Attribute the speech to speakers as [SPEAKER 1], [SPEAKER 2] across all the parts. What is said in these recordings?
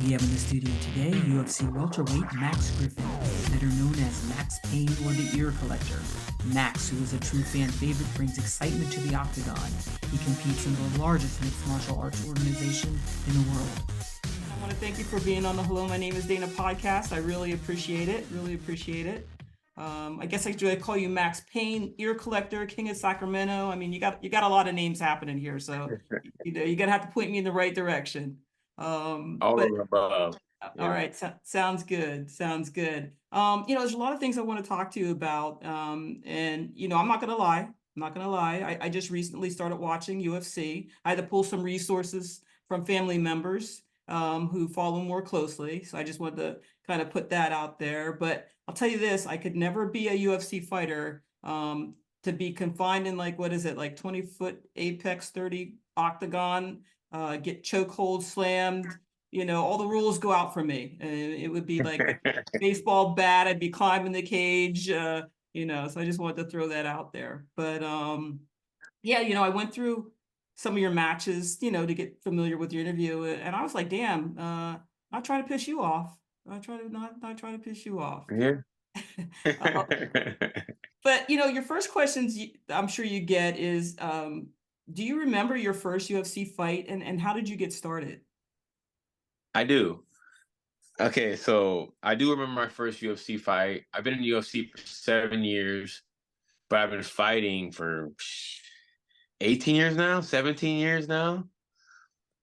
[SPEAKER 1] We have in the studio today UFC Welterweight Max Griffin, better known as Max Payne or the Ear Collector. Max, who is a true fan favorite, brings excitement to the Octagon. He competes in the largest mixed martial arts organization in the world. I want to thank you for being on the Hello, My Name is Dana podcast. I really appreciate it. Really appreciate it. I guess I should call you Max Payne, Ear Collector, King of Sacramento. I mean, you got a lot of names happening here, so you're gonna have to point me in the right direction.
[SPEAKER 2] All
[SPEAKER 1] But
[SPEAKER 2] of the above.
[SPEAKER 1] all
[SPEAKER 2] Yeah.
[SPEAKER 1] right, sounds good. Sounds good. There's a lot of things I want to talk to you about. And I'm not gonna lie. I'm not gonna lie. I just recently started watching UFC. I had to pull some resources from family members who follow more closely. So I just wanted to kind of put that out there. But I'll tell you this, I could never be a UFC fighter. To be confined in like what is it, like 20-foot apex 30 octagon, get chokehold slammed, all the rules go out for me. It would be like a baseball bat. I'd be climbing the cage, so I just wanted to throw that out there. But yeah, I went through some of your matches, to get familiar with your interview. And I was like, damn, not trying to piss you off. I try to not try to piss you off.
[SPEAKER 2] Yeah.
[SPEAKER 1] Uh, but your first questions I'm sure you get is, do you remember your first UFC fight and how did you get started?
[SPEAKER 2] I do. Okay, so I do remember my first UFC fight. I've been in the UFC for 7 years, but I've been fighting for 18 years now, 17 years now.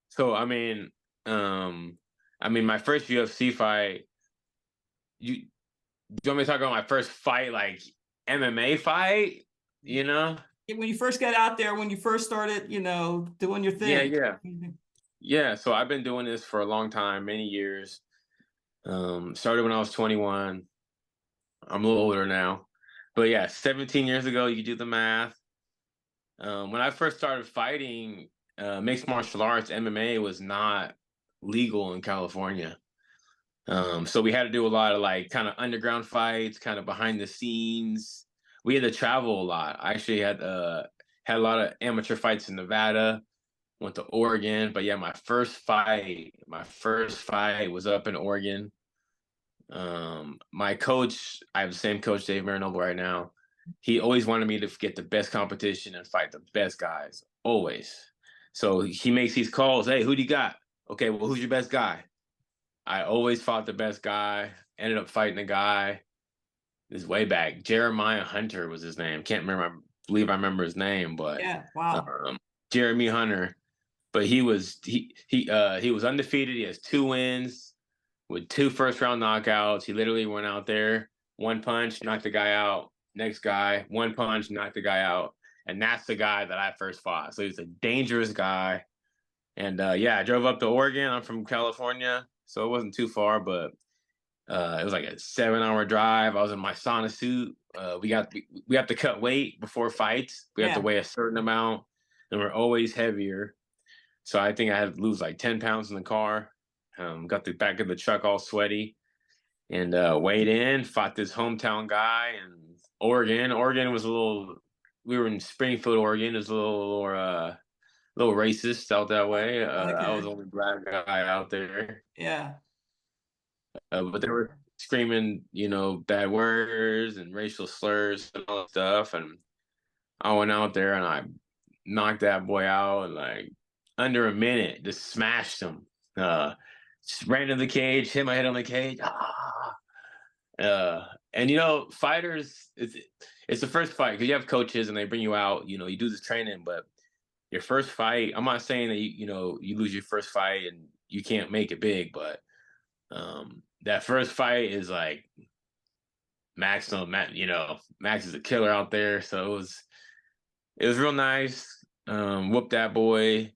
[SPEAKER 2] So my first UFC fight, you do you want me to talk about my first fight, like MMA fight? You know?
[SPEAKER 1] When you first got out there, when you first started, doing your
[SPEAKER 2] Yeah,
[SPEAKER 1] thing.
[SPEAKER 2] yeah. Yeah. So I've been doing this for a long time, many years. Started when I was 21. I'm a little older now. But yeah, 17 years ago, you do the math. When I first started fighting, mixed martial arts, MMA was not legal in California. So we had to do a lot of like kind of underground fights, kind of behind the scenes. We had to travel a lot. I actually had a lot of amateur fights in Nevada, went to Oregon. But yeah, my first fight was up in Oregon. My coach, I have the same coach, Dave Marinoble, right now. He always wanted me to get the best competition and fight the best guys, always. So he makes these calls. Hey, who do you got? Okay, well, who's your best guy? I always fought the best guy. Ended up fighting a guy. This is way back. Jeremiah Hunter was his name. Can't remember. I believe I remember his name, but
[SPEAKER 1] Yeah, wow.
[SPEAKER 2] Jeremy Hunter. But he was undefeated. He has 2 wins with 2 first-round knockouts. He literally went out there, one punch, knocked the guy out. Next guy, one punch, knocked the guy out. And that's the guy that I first fought. So he's a dangerous guy. And yeah, I drove up to Oregon. I'm from California, so it wasn't too far, but it was like a 7-hour drive. I was in my sauna suit. We have to cut weight before fights. We have to
[SPEAKER 1] Yeah.
[SPEAKER 2] weigh a certain amount, and we're always heavier. So I think I had to lose like 10 pounds in the car. Got the back of the truck all sweaty, and weighed in. Fought this hometown guy in Oregon. Oregon was a little. We were in Springfield, Oregon. It was a little racist out that way. I was
[SPEAKER 1] Okay.
[SPEAKER 2] the only black guy out there.
[SPEAKER 1] Yeah.
[SPEAKER 2] But they were screaming, bad words and racial slurs and all that stuff. And I went out there and I knocked that boy out in like under a minute, just smashed him. Just ran to the cage, hit my head on the cage. Ah! And fighters, it's the first fight because you have coaches and they bring you out. You do this training, but your first fight. I'm not saying that you lose your first fight and you can't make it big, but that first fight is like Max. Max is a killer out there, so it was real nice. Whooped that boy.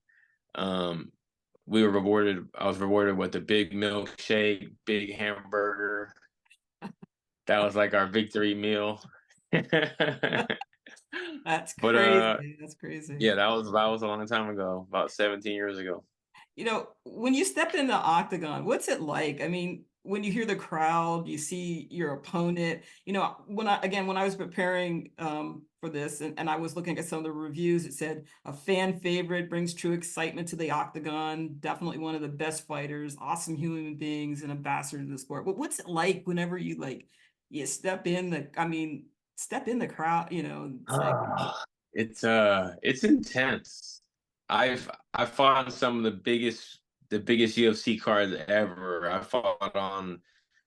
[SPEAKER 2] We were rewarded. I was rewarded with a big milkshake, big hamburger. That was like our victory meal. but
[SPEAKER 1] That's crazy. That's crazy.
[SPEAKER 2] yeah, that was a long time ago, about 17 years ago.
[SPEAKER 1] When you stepped in the octagon, what's it like? I mean, when you hear the crowd, you see your opponent, when I was preparing for this and I was looking at some of the reviews, it said a fan favorite, brings true excitement to the octagon, definitely one of the best fighters, awesome human beings, and ambassador to the sport. But what's it like whenever you step in the crowd, it's like,
[SPEAKER 2] It's intense. I've fought on some of the biggest UFC cards ever. I fought on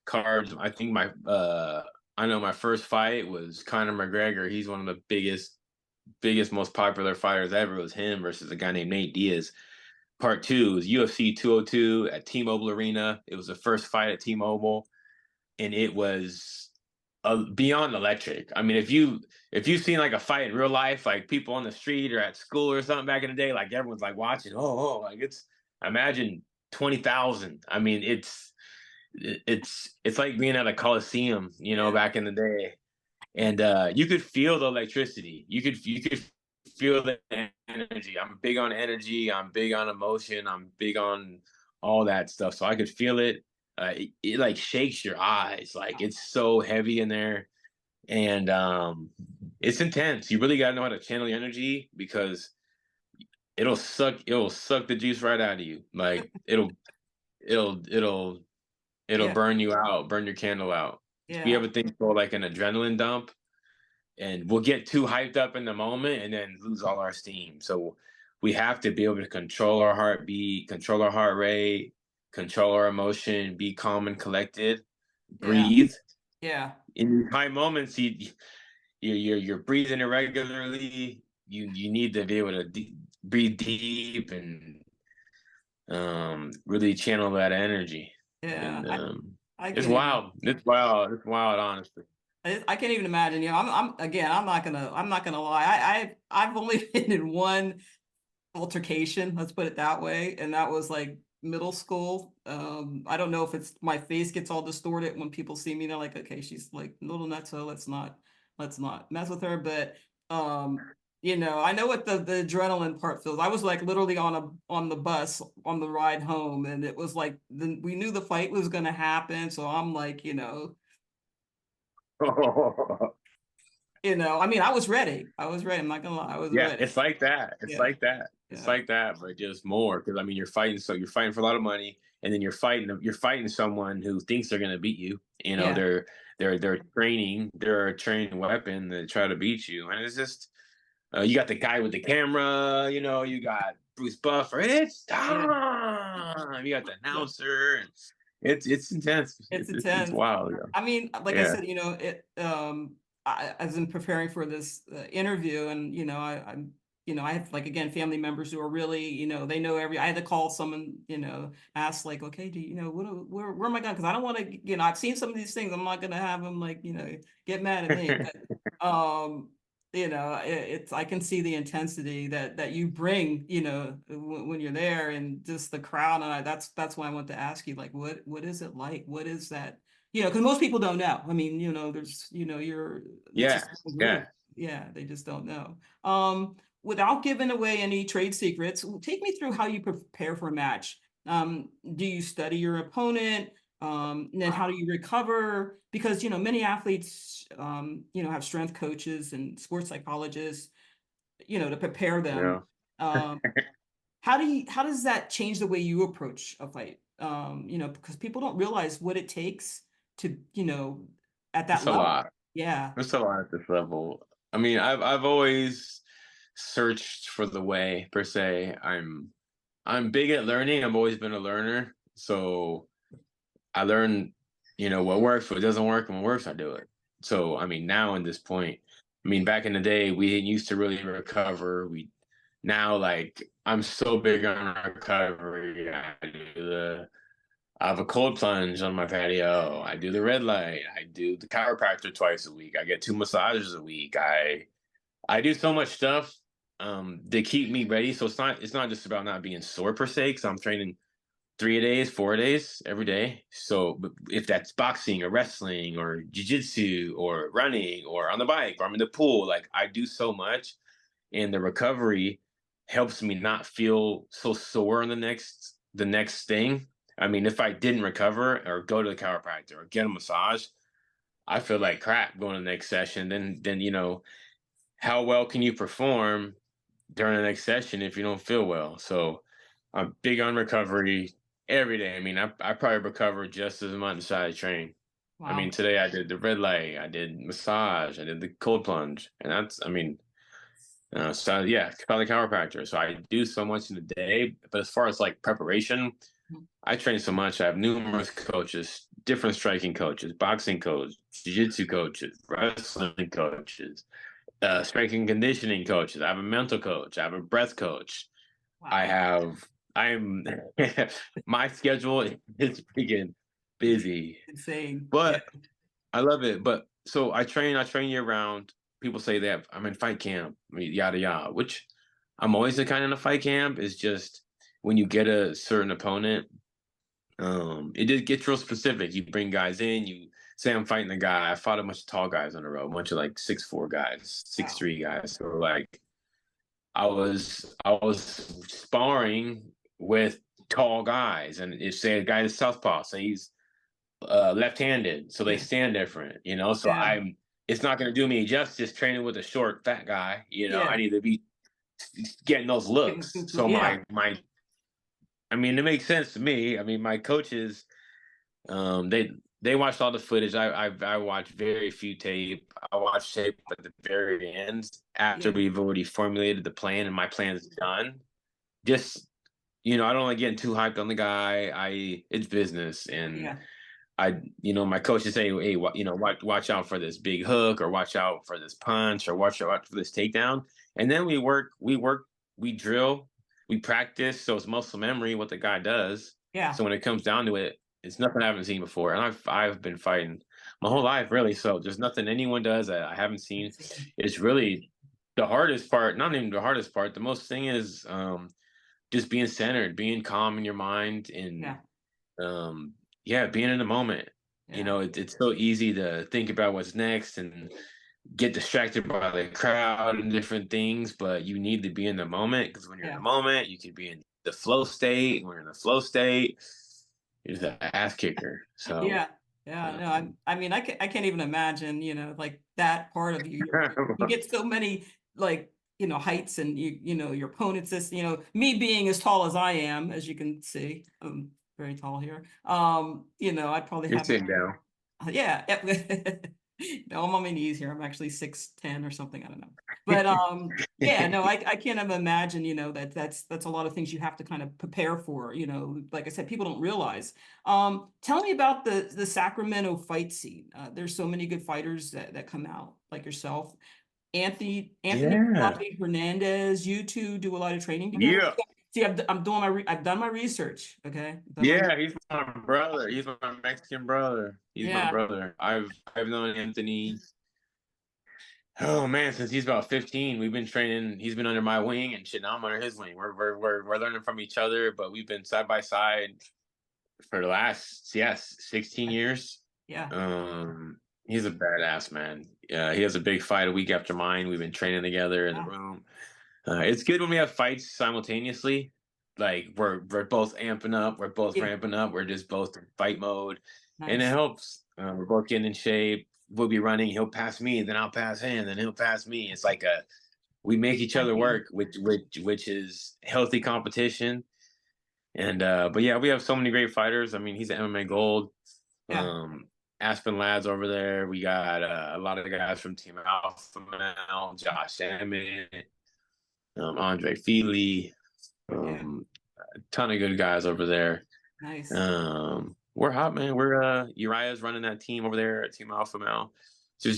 [SPEAKER 2] cards. I know my first fight was Conor McGregor. He's one of the biggest, most popular fighters ever. It was him versus a guy named Nate Diaz. Part two was UFC 202 at T-Mobile Arena. It was the first fight at T-Mobile, and it was beyond electric. I mean, if you've seen like a fight in real life, like people on the street or at school or something back in the day, like everyone's like watching. Like it's imagine 20,000. I mean, it's like being at a coliseum,
[SPEAKER 1] yeah,
[SPEAKER 2] back in the day, and you could feel the electricity. You could feel the energy. I'm big on energy. I'm big on emotion. I'm big on all that stuff. So I could feel it. It like shakes your eyes. Like it's so heavy in there, and it's intense. You really got to know how to channel your energy because it'll suck the juice right out of you. Like it'll
[SPEAKER 1] yeah,
[SPEAKER 2] burn you out, burn your candle out. We
[SPEAKER 1] yeah,
[SPEAKER 2] have a thing called like an adrenaline dump, and we'll get too hyped up in the moment and then lose all our steam. So we have to be able to control our heartbeat, control our heart rate, control our emotion, be calm and collected,
[SPEAKER 1] yeah,
[SPEAKER 2] breathe.
[SPEAKER 1] yeah,
[SPEAKER 2] In high moments, you're breathing irregularly. You need to be able to breathe deep and really channel that energy.
[SPEAKER 1] yeah.
[SPEAKER 2] And
[SPEAKER 1] I
[SPEAKER 2] it's
[SPEAKER 1] can't even.
[SPEAKER 2] wild. It's wild. It's wild, honestly.
[SPEAKER 1] I can't even imagine. I'm not gonna lie. I've only been in one altercation, let's put it that way, and that was like middle school. I don't know if it's my face gets all distorted when people see me. They're like, okay, she's like a little nuts, so let's not mess with her. But I know what the adrenaline part feels. I was like literally on the bus on the ride home, and it was like we knew the fight was gonna happen, so I'm like, I mean, I was ready. I was ready. I'm not gonna lie, I was
[SPEAKER 2] Yeah,
[SPEAKER 1] ready.
[SPEAKER 2] it's like that. It's
[SPEAKER 1] Yeah,
[SPEAKER 2] like that. It's
[SPEAKER 1] yeah,
[SPEAKER 2] like that, but just more. Because I mean, you're fighting for a lot of money, and then you're fighting someone who thinks they're gonna beat you.
[SPEAKER 1] yeah,
[SPEAKER 2] They're training. They're a trained weapon to try to beat you, and it's just you got the guy with the camera. You got Bruce Buffer. It's
[SPEAKER 1] yeah,
[SPEAKER 2] time. You got the
[SPEAKER 1] yeah.
[SPEAKER 2] announcer, and it's intense.
[SPEAKER 1] It's
[SPEAKER 2] It's
[SPEAKER 1] intense.
[SPEAKER 2] wild.
[SPEAKER 1] I mean, like I
[SPEAKER 2] Yeah.
[SPEAKER 1] said, as in preparing for this interview, and I have like again family members who are really, they know I had to call someone, ask like, okay, do you know where am I going? Because I don't want to, I've seen some of these things. I'm not gonna have them like, get mad at me, but it's I can see the intensity that you bring, when you're there, and just the crowd, and that's why I want to ask you, like, what is it like? What is that? Because most people don't know. I mean, there's, it's a
[SPEAKER 2] Yeah.
[SPEAKER 1] small
[SPEAKER 2] Yeah.
[SPEAKER 1] group. Yeah, they just don't know. Without giving away any trade secrets, take me through how you prepare for a match. Do you study your opponent? And then how do you recover? Because, many athletes, have strength coaches and sports psychologists, to prepare them.
[SPEAKER 2] Yeah.
[SPEAKER 1] Um, how does that change the way you approach a fight? Because people don't realize what it takes to, at that
[SPEAKER 2] It's a
[SPEAKER 1] level.
[SPEAKER 2] lot.
[SPEAKER 1] Yeah.
[SPEAKER 2] It's a lot at this level. I mean, I've always searched for the way per se. I'm big at learning. I've always been a learner. So I learn, what works, what doesn't work, and what works, I do it. So I mean, now in this point, I mean, back in the day, we didn't used to really recover. We now like I'm so big on recovery. I have a cold plunge on my patio. I do the red light. I do the chiropractor twice a week. I get 2 massages a week. I do so much stuff to keep me ready. So it's not just about not being sore per se. Because I'm training 3 days, 4 days every day. So if that's boxing or wrestling or jujitsu or running or on the bike or I'm in the pool, like I do so much, and the recovery helps me not feel so sore on the next thing. I mean, if I didn't recover or go to the chiropractor or get a massage, I feel like crap going to the next session. Then how well can you perform during the next session if you don't feel well? So I'm big on recovery every day. I mean, I probably recover just as much as I train. I mean,
[SPEAKER 1] Wow.
[SPEAKER 2] today I did the red light, I did massage, I did the cold plunge, and that's, I mean, so yeah, call the chiropractor. So I do so much in the day, but as far as like preparation,
[SPEAKER 1] Mhm.
[SPEAKER 2] I train so much. I have numerous coaches, different striking coaches, boxing coaches, jiu-jitsu coaches, wrestling coaches, strength and conditioning coaches. I have a mental coach. I have a breath coach. I
[SPEAKER 1] Wow.
[SPEAKER 2] have. I'm. My schedule is freaking busy,
[SPEAKER 1] Insane. Yeah.
[SPEAKER 2] but I love it. But so I train. I train year round. People say that I'm in fight camp. I mean, yada yada. Which I'm always the kind in a fight camp. Is just when you get a certain opponent. It did get real specific. You bring guys in. You say I'm fighting a guy. I fought a bunch of tall guys on the road. A bunch of like 6'4" guys, six
[SPEAKER 1] Wow.
[SPEAKER 2] three guys. So like I was sparring with tall guys, and if say a guy is southpaw, say he's left-handed, so they
[SPEAKER 1] Yeah.
[SPEAKER 2] stand different, you know. So
[SPEAKER 1] Yeah.
[SPEAKER 2] I'm it's not going to do me justice training with a short, fat guy. You know, I
[SPEAKER 1] Yeah.
[SPEAKER 2] need to be getting those looks. So
[SPEAKER 1] Yeah.
[SPEAKER 2] I mean, it makes sense to me. I mean, my coaches, they watched all the footage. I watched very few tape. I watched tape at the very end after
[SPEAKER 1] Yeah.
[SPEAKER 2] we've already formulated the plan and my plan is done. Just I don't like getting too hyped on the guy. It's business, and
[SPEAKER 1] Yeah.
[SPEAKER 2] my coaches say, hey, watch out for this big hook, or watch out for this punch, or watch out for this takedown. And then we drill, we practice. So it's muscle memory what the guy does.
[SPEAKER 1] Yeah.
[SPEAKER 2] So when it comes down to it, it's nothing I haven't seen before. And I've been fighting my whole life, really. So there's nothing anyone does that I haven't seen.
[SPEAKER 1] Insane.
[SPEAKER 2] It's really the hardest part, not even the hardest part. The most thing is just being centered, being calm in your mind, and
[SPEAKER 1] Yeah.
[SPEAKER 2] yeah, being in the moment.
[SPEAKER 1] Yeah.
[SPEAKER 2] It's so easy to think about what's next and get distracted by the crowd and different things, but you need to be in the moment, because when you're in the
[SPEAKER 1] Yeah.
[SPEAKER 2] moment, you can be in the flow state. When you're in the flow state, you're just an ass kicker. So,
[SPEAKER 1] Yeah. Yeah. No,
[SPEAKER 2] um,
[SPEAKER 1] I mean, I can't even imagine, like that part of you. You get so many like, heights, and your opponents is, me being as tall as I am, as you can see, I'm very tall here. I'd probably
[SPEAKER 2] you're
[SPEAKER 1] have
[SPEAKER 2] sitting down.
[SPEAKER 1] Yeah. No, I'm on my knees here. I'm actually 6'10" or something. I don't know. But yeah, no, I can't even imagine, that's a lot of things you have to kind of prepare for, like I said, people don't realize. Tell me about the Sacramento fight scene. There's so many good fighters that come out, like yourself. Anthony
[SPEAKER 2] Yeah.
[SPEAKER 1] Fluffy Hernandez, you two do a lot of training together.
[SPEAKER 2] Yeah.
[SPEAKER 1] See, I've done my research. Okay. I've done my
[SPEAKER 2] Yeah, he's my brother. He's my Mexican brother. He's my
[SPEAKER 1] Yeah.
[SPEAKER 2] brother. I've known Anthony. Oh man, since he's about 15, we've been training. He's been under my wing and shit. Now I'm under his wing. We're learning from each other, but we've been side by side for the last 16 years.
[SPEAKER 1] Yeah.
[SPEAKER 2] He's a badass man. He has a big fight a week after mine. We've been training together in the
[SPEAKER 1] Wow.
[SPEAKER 2] room. It's good when we have fights simultaneously. Like we're both amping up, we're both
[SPEAKER 1] Yeah.
[SPEAKER 2] ramping up, we're just both in fight mode, and it
[SPEAKER 1] Nice.
[SPEAKER 2] helps. We're both getting in shape. We'll be running. He'll pass me, then I'll pass him, then he'll pass me. It's like we make each
[SPEAKER 1] Tag
[SPEAKER 2] other
[SPEAKER 1] team.
[SPEAKER 2] work, which is healthy competition. And but yeah, we have so many great fighters. I mean, he's an MMA gold.
[SPEAKER 1] Yeah.
[SPEAKER 2] Um, Aspen Lads over there. We got a lot of the guys from Team Alpha Male, Josh Emmett, Andre Feely,
[SPEAKER 1] Yeah.
[SPEAKER 2] a ton of good guys over there.
[SPEAKER 1] Nice.
[SPEAKER 2] We're hot, man. We're Uriah's running that team over there at Team Alpha Male. So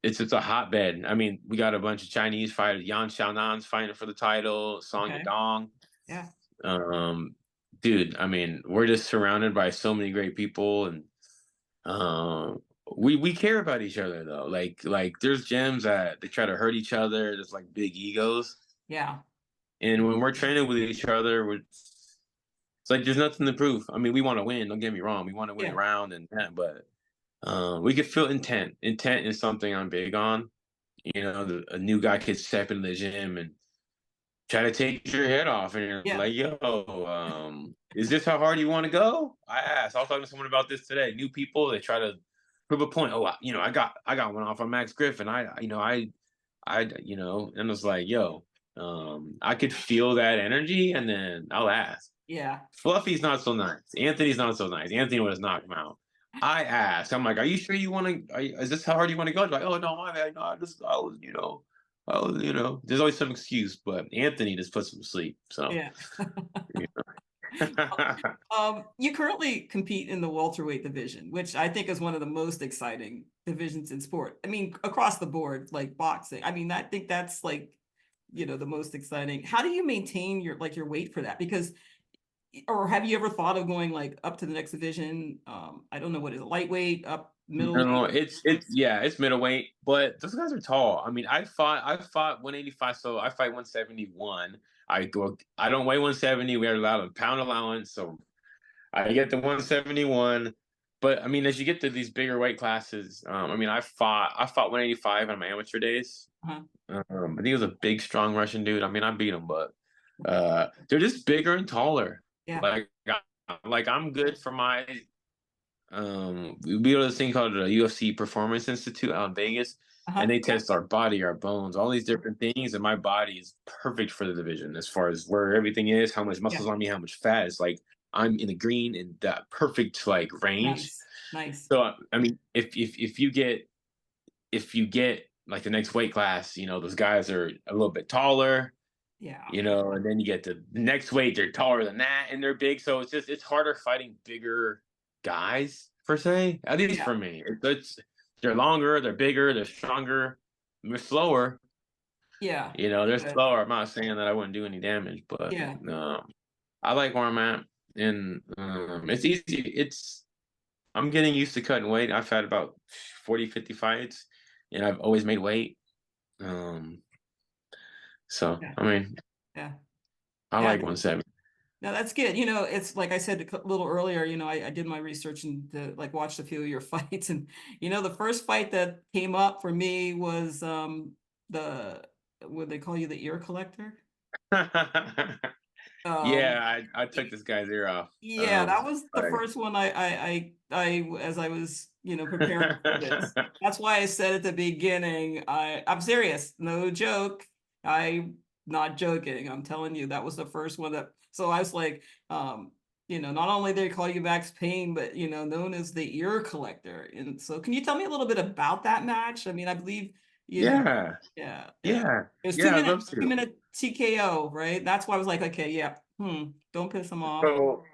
[SPEAKER 2] it's a hotbed. I mean, we got a bunch of Chinese fighters. Yan Xiaonan's fighting for the title. Song
[SPEAKER 1] Okay.
[SPEAKER 2] Yadong.
[SPEAKER 1] Yeah.
[SPEAKER 2] Um, dude, I mean, we're just surrounded by so many great people, and we care about each other though. Like there's gyms that they try to hurt each other. There's like big egos,
[SPEAKER 1] Yeah.
[SPEAKER 2] and when we're training with each other, it's like there's nothing to prove. I mean, we want to win. Don't get me wrong. We want to win
[SPEAKER 1] Yeah.
[SPEAKER 2] the round and that, but we could feel intent. Intent is something I'm big on. A new guy could step into the gym and try to take your head off, and you're
[SPEAKER 1] Yeah.
[SPEAKER 2] like, yo, is this how hard you want to go? I asked. I was talking to someone about this today. New people, they try to prove a point. Oh, I got one off on Max Griffin. And it's like, yo, I could feel that energy, and then I'll ask.
[SPEAKER 1] Yeah.
[SPEAKER 2] Fluffy's not so nice. Anthony's not so nice. Anthony would have knocked him out. I asked. I'm like, are you sure you want to? Is this how hard you want to go? They're like, oh no, my bad. No, there's always some excuse, but Anthony just puts him to sleep. So,
[SPEAKER 1] Yeah.
[SPEAKER 2] you know.
[SPEAKER 1] You currently compete in the welterweight division, which I think is one of the most exciting divisions in sport. I mean, across the board, like boxing. I mean, I think that's like, the most exciting. How do you maintain your weight for that? Because, or have you ever thought of going like up to the next division? I don't know what is it, lightweight, up,
[SPEAKER 2] No,
[SPEAKER 1] middleweight?
[SPEAKER 2] it's middleweight, but those guys are tall. I mean, I fought 185, so I fight 171. I don't weigh 170. We are allowed a pound allowance, so I get the 171. But I mean, as you get to these bigger weight classes, I mean, I fought 185 on my amateur days.
[SPEAKER 1] Uh-huh.
[SPEAKER 2] I think he was a big, strong Russian dude. I mean, I beat him, but they're just bigger and taller.
[SPEAKER 1] Yeah.
[SPEAKER 2] Like I'm good for my we go to this thing called the UFC Performance Institute out in Vegas, and
[SPEAKER 1] Uh-huh.
[SPEAKER 2] they
[SPEAKER 1] Yeah.
[SPEAKER 2] test our body, our bones, all these different things, and my body is perfect for the division as far as where everything is, how much
[SPEAKER 1] Yeah.
[SPEAKER 2] muscles on me, how much fat. It's like I'm in the green and that perfect like range.
[SPEAKER 1] Nice. Nice.
[SPEAKER 2] So I mean, if you get like the next weight class, those guys are a little bit taller,
[SPEAKER 1] Yeah.
[SPEAKER 2] and then you get to the next weight, they're taller than that and they're big. So it's harder fighting bigger guys per se, at least
[SPEAKER 1] Yeah.
[SPEAKER 2] for me. They're longer, they're bigger, they're stronger, they're slower.
[SPEAKER 1] Yeah.
[SPEAKER 2] They're
[SPEAKER 1] Good.
[SPEAKER 2] slower. I'm not saying that I wouldn't do any damage, but
[SPEAKER 1] Yeah.
[SPEAKER 2] I like where I'm at, and it's easy. I'm getting used to cutting weight. I've had about 40, 50 fights, and I've always made weight. Um, so
[SPEAKER 1] Yeah.
[SPEAKER 2] I mean,
[SPEAKER 1] Yeah.
[SPEAKER 2] I
[SPEAKER 1] Yeah.
[SPEAKER 2] like 170.
[SPEAKER 1] No, that's good. It's like I said a little earlier, I did my research and like watched a few of your fights. And, the first fight that came up for me was the, what they call you, the ear collector. Um,
[SPEAKER 2] Yeah, I took this guy's ear off.
[SPEAKER 1] yeah, that was the
[SPEAKER 2] Like,
[SPEAKER 1] first one as I was, preparing for this. That's why I said at the beginning, I'm serious, no joke. I'm not joking. I'm telling you, that was the first one so I was like, not only they call you Max Payne, but known as the ear collector. And so can you tell me a little bit about that match? I mean, I believe,
[SPEAKER 2] yeah,
[SPEAKER 1] yeah, yeah.
[SPEAKER 2] yeah,
[SPEAKER 1] It was two
[SPEAKER 2] yeah. I'd
[SPEAKER 1] minute,
[SPEAKER 2] love
[SPEAKER 1] two
[SPEAKER 2] to.
[SPEAKER 1] minute TKO, right? That's why I was like, okay, yeah, don't piss him off.
[SPEAKER 2] So,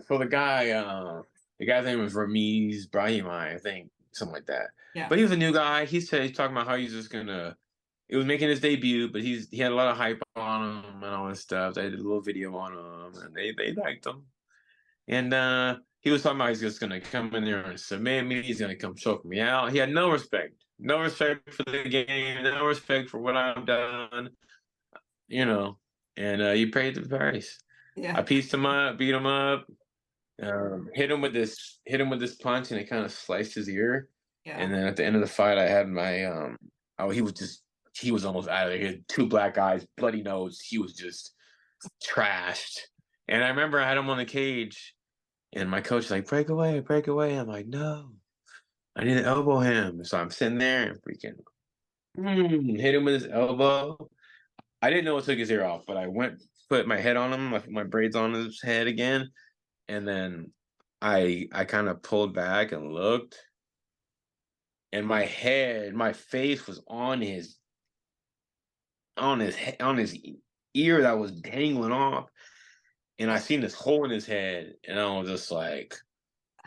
[SPEAKER 2] so the guy's name was Ramiz Brahimai, I think, something like that.
[SPEAKER 1] Yeah.
[SPEAKER 2] But he was a new guy. He's talking about how he's just gonna. It was making his debut, but he had a lot of hype on him and all this stuff. They did a little video on him, and they liked him. And he was talking about he's just gonna come in there and submit me. He's gonna come choke me out. He had no respect for the game, no respect for what I've done, you know. And he paid the price. I
[SPEAKER 1] Yeah.
[SPEAKER 2] pieced him up, beat him up, hit him with this punch, and it kind of sliced his ear.
[SPEAKER 1] Yeah.
[SPEAKER 2] And then at the end of the fight, I had my oh, he was almost out of there. He had two black eyes, bloody nose. He was just trashed. And I remember I had him on the cage, and my coach was like, break away, break away. I'm like, no, I need to elbow him. So I'm sitting there and freaking hit him with his elbow. I didn't know it took his ear off, but I put my head on him, like my braids on his head again, and then I kind of pulled back and looked, and my face was on his ear that was dangling off, and I seen this hole in his head, and I was just like,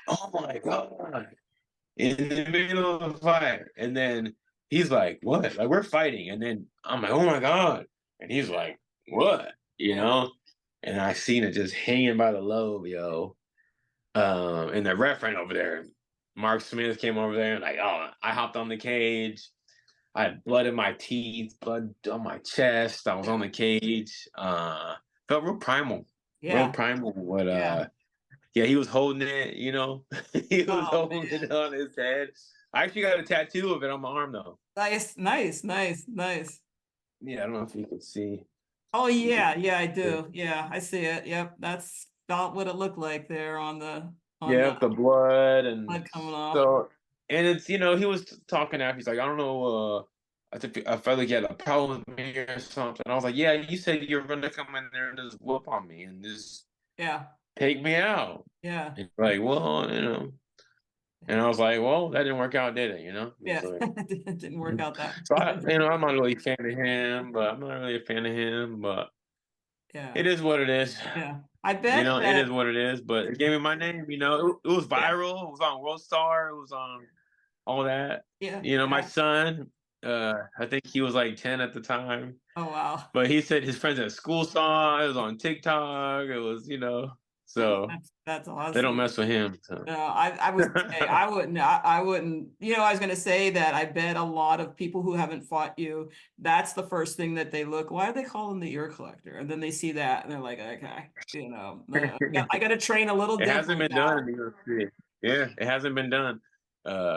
[SPEAKER 2] oh my god, in the middle of the fight. And then he's like, what? Like, we're fighting. And then I'm like, oh my god. And he's like, what? You
[SPEAKER 1] Yeah.
[SPEAKER 2] know? And I seen it just hanging by the lobe, yo. And the ref ran over there. Mark Smith came over there and like, oh, I hopped on the cage. I had blood in my teeth, blood on my chest. I was on
[SPEAKER 1] Yeah.
[SPEAKER 2] the cage. Felt real primal. Real
[SPEAKER 1] Yeah.
[SPEAKER 2] primal. What
[SPEAKER 1] Yeah.
[SPEAKER 2] yeah, he was holding it, he was
[SPEAKER 1] Oh
[SPEAKER 2] holding
[SPEAKER 1] man.
[SPEAKER 2] it on his head. I actually got a tattoo of it on my arm though.
[SPEAKER 1] Nice, nice, nice, nice.
[SPEAKER 2] Yeah, I don't know if you can see.
[SPEAKER 1] Oh yeah, yeah, I do. Yeah, I see it. Yep, that's about what it looked like there on the
[SPEAKER 2] Yep, the blood and
[SPEAKER 1] blood coming off.
[SPEAKER 2] so and it's he was talking after he's like, I don't know, I felt like he had a problem with me or something. I was like, yeah, you said you were gonna come in there and just whoop on me and just
[SPEAKER 1] Yeah,
[SPEAKER 2] take me out.
[SPEAKER 1] yeah,
[SPEAKER 2] And like, well, and I was like, well, that didn't work out, did it? It's
[SPEAKER 1] yeah.
[SPEAKER 2] like,
[SPEAKER 1] It didn't work out that.
[SPEAKER 2] so I'm not really a fan of him, but I'm not really a fan of him, but
[SPEAKER 1] Yeah,
[SPEAKER 2] it is what it is.
[SPEAKER 1] yeah. I bet
[SPEAKER 2] It
[SPEAKER 1] that.
[SPEAKER 2] is what it is. But it gave me my name. It was
[SPEAKER 1] Yeah,
[SPEAKER 2] viral. It was on World Star. It was on all that.
[SPEAKER 1] yeah,
[SPEAKER 2] My
[SPEAKER 1] yeah.
[SPEAKER 2] son, I think he was like 10 at the time,
[SPEAKER 1] Oh wow.
[SPEAKER 2] but he said his friends at school saw it. It was on TikTok. It was, so
[SPEAKER 1] That's
[SPEAKER 2] they don't
[SPEAKER 1] awesome.
[SPEAKER 2] mess with him. So.
[SPEAKER 1] No, I was say I wouldn't, I was gonna say that I bet a lot of people who haven't fought you, that's the first thing that they look, why are they calling the ear collector? And then they see that and they're like, okay, I gotta train a little
[SPEAKER 2] It hasn't
[SPEAKER 1] different
[SPEAKER 2] been done in
[SPEAKER 1] now.
[SPEAKER 2] the UFC. Yeah, it hasn't been done.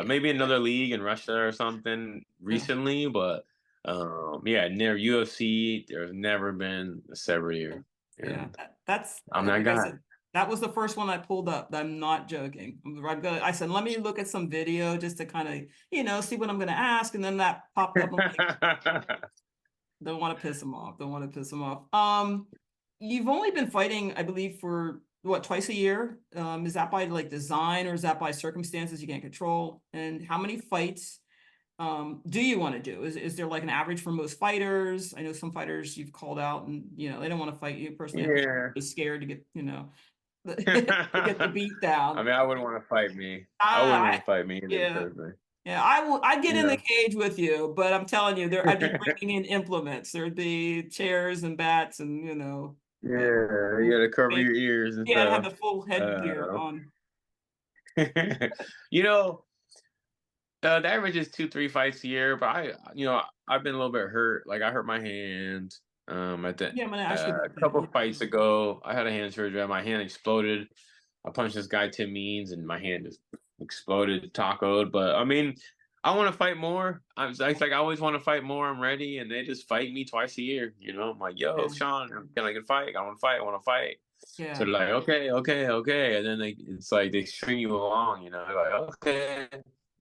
[SPEAKER 2] Maybe another league in Russia or something
[SPEAKER 1] Yeah,
[SPEAKER 2] recently, but yeah, near UFC, there's never been a severed ear,
[SPEAKER 1] yeah.
[SPEAKER 2] and
[SPEAKER 1] That's
[SPEAKER 2] I'm that
[SPEAKER 1] like I
[SPEAKER 2] guy.
[SPEAKER 1] said, that was the first one I pulled up. I'm not joking. I said, let me look at some video just to kind of, see what I'm gonna ask. And then that popped up. I'm like, don't want to piss him off. Don't want to piss him off. You've only been fighting, I believe, for what, twice a year? Is that by like design or is that by circumstances you can't control? And how many fights do you want to do? Is there like an average for most fighters? I know some fighters you've called out and they don't want to fight you. Personally, I think
[SPEAKER 2] Yeah.
[SPEAKER 1] they're scared to get, to get the
[SPEAKER 2] I
[SPEAKER 1] beat down.
[SPEAKER 2] mean, I wouldn't want to fight me. I wouldn't
[SPEAKER 1] I
[SPEAKER 2] want to fight me either,
[SPEAKER 1] yeah.
[SPEAKER 2] personally.
[SPEAKER 1] Yeah, I'd get in the
[SPEAKER 2] Yeah.
[SPEAKER 1] cage with you, but I'm telling you, I'd be bringing in implements. There'd be chairs and bats and,
[SPEAKER 2] Yeah, you gotta cover
[SPEAKER 1] big,
[SPEAKER 2] your ears and
[SPEAKER 1] yeah, I'd have
[SPEAKER 2] stuff.
[SPEAKER 1] the full headgear
[SPEAKER 2] Uh,
[SPEAKER 1] on.
[SPEAKER 2] you know, the average is 2, 3 fights a year, but I've been a little bit hurt. Like I hurt my hand. At the
[SPEAKER 1] Yeah, I'm gonna ask you
[SPEAKER 2] a
[SPEAKER 1] about that.
[SPEAKER 2] couple
[SPEAKER 1] Yeah,
[SPEAKER 2] of fights ago, I had a hand surgery. My hand exploded. I punched this guy Tim Means, and my hand just exploded, tacoed. But I mean, I want to fight more. It's like I always want to fight more. I'm ready, and they just fight me twice a year. I'm like, yo,
[SPEAKER 1] yeah,
[SPEAKER 2] Sean, can I get a fight? I want to fight. I want to fight. So
[SPEAKER 1] yeah,
[SPEAKER 2] they're like, okay, okay, okay, and then it's like they string you along. They're like, okay,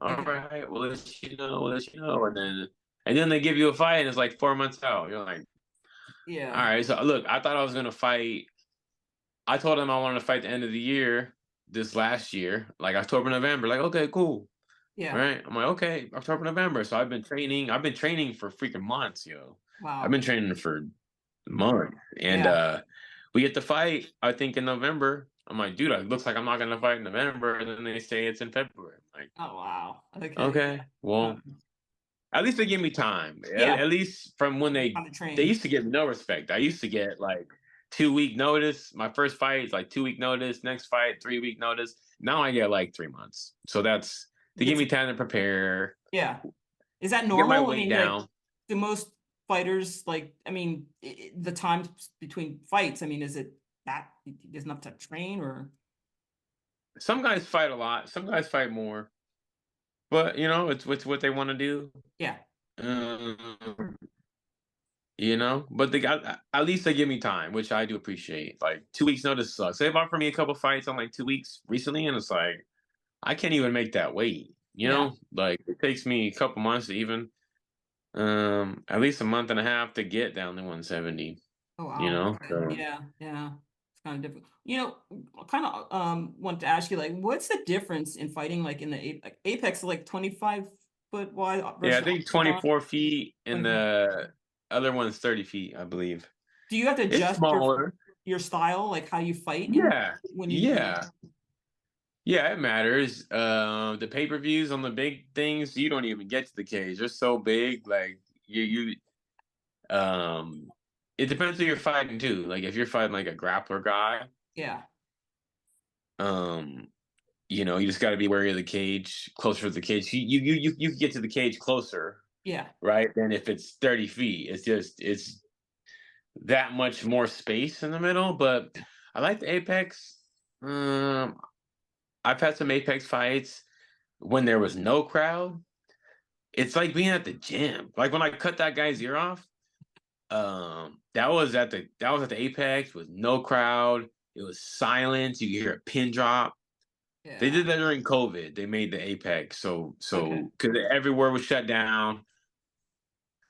[SPEAKER 2] all
[SPEAKER 1] okay,
[SPEAKER 2] right, we'll let you know, and then they give you a fight, and it's like 4 months out. You're like, all
[SPEAKER 1] yeah,
[SPEAKER 2] right. So look, I thought I was gonna fight. I told them I wanted to fight the end of the year, this last year, like October, November. Like, okay, cool. All
[SPEAKER 1] yeah.
[SPEAKER 2] right. I'm like, okay, October, November. So I've been training. I've been training for freaking months, yo. I've
[SPEAKER 1] Wow.
[SPEAKER 2] been training for months. And
[SPEAKER 1] Yeah.
[SPEAKER 2] we get the fight, I think, in November. I'm like, dude, it looks like I'm not gonna fight in November. And then they say it's in February. I'm like,
[SPEAKER 1] Oh wow. Okay.
[SPEAKER 2] okay,
[SPEAKER 1] Yeah.
[SPEAKER 2] well, at least they give me time.
[SPEAKER 1] Yeah.
[SPEAKER 2] At least from when
[SPEAKER 1] On the
[SPEAKER 2] they
[SPEAKER 1] train.
[SPEAKER 2] used to give no respect. I used to get like 2 week notice. My first fight is like 2 week notice. Next fight, 3 week notice. Now I get like 3 months. So they give
[SPEAKER 1] Gets
[SPEAKER 2] me time to prepare,
[SPEAKER 1] yeah. Is that
[SPEAKER 2] get my
[SPEAKER 1] normal? I
[SPEAKER 2] weight
[SPEAKER 1] mean, like,
[SPEAKER 2] down.
[SPEAKER 1] do most fighters like? I mean, the times between fights. I mean, is it that there's enough to train or?
[SPEAKER 2] Some guys fight a lot. Some guys fight more. But it's what they want to do.
[SPEAKER 1] Yeah.
[SPEAKER 2] Um, but they got at least they give me time, which I do appreciate. Like 2 weeks notice sucks. They've offered me a couple fights on like 2 weeks recently, and it's like I can't even make that weight.
[SPEAKER 1] Yeah.
[SPEAKER 2] Like it takes me a couple months to even, at least a month and a half to get down to 170.
[SPEAKER 1] Oh wow. Okay.
[SPEAKER 2] So
[SPEAKER 1] Yeah. Yeah. It's kind of difficult. Kind of want to ask you like, what's the difference in fighting like in the like Apex like 25 foot wide
[SPEAKER 2] yeah, I
[SPEAKER 1] versus
[SPEAKER 2] think
[SPEAKER 1] Octagon
[SPEAKER 2] 24 feet, and
[SPEAKER 1] 24.
[SPEAKER 2] the other one's 30 feet, I believe.
[SPEAKER 1] Do you have to
[SPEAKER 2] It's
[SPEAKER 1] adjust
[SPEAKER 2] smaller.
[SPEAKER 1] your style, like how you fight in
[SPEAKER 2] Yeah,
[SPEAKER 1] when you do?
[SPEAKER 2] yeah. Yeah, it matters. The pay-per-views on the big things, you don't even get to the cage. They're so big, like um it depends who you're fighting too. Like if you're fighting like a grappler guy,
[SPEAKER 1] Yeah.
[SPEAKER 2] um, you just gotta be wary of the cage, closer to the cage. You can get to the cage closer,
[SPEAKER 1] Yeah.
[SPEAKER 2] right? Than if it's 30 feet. It's that much more space in the middle. But I like the Apex. Um, I've had some Apex fights when there was no crowd. It's like being at the gym. Like when I cut that guy's ear off, That was at the Apex with no crowd. It was silence. You could hear a pin drop. They
[SPEAKER 1] Yeah.
[SPEAKER 2] did that during COVID. They made the Apex
[SPEAKER 1] Okay.
[SPEAKER 2] because everywhere was shut down.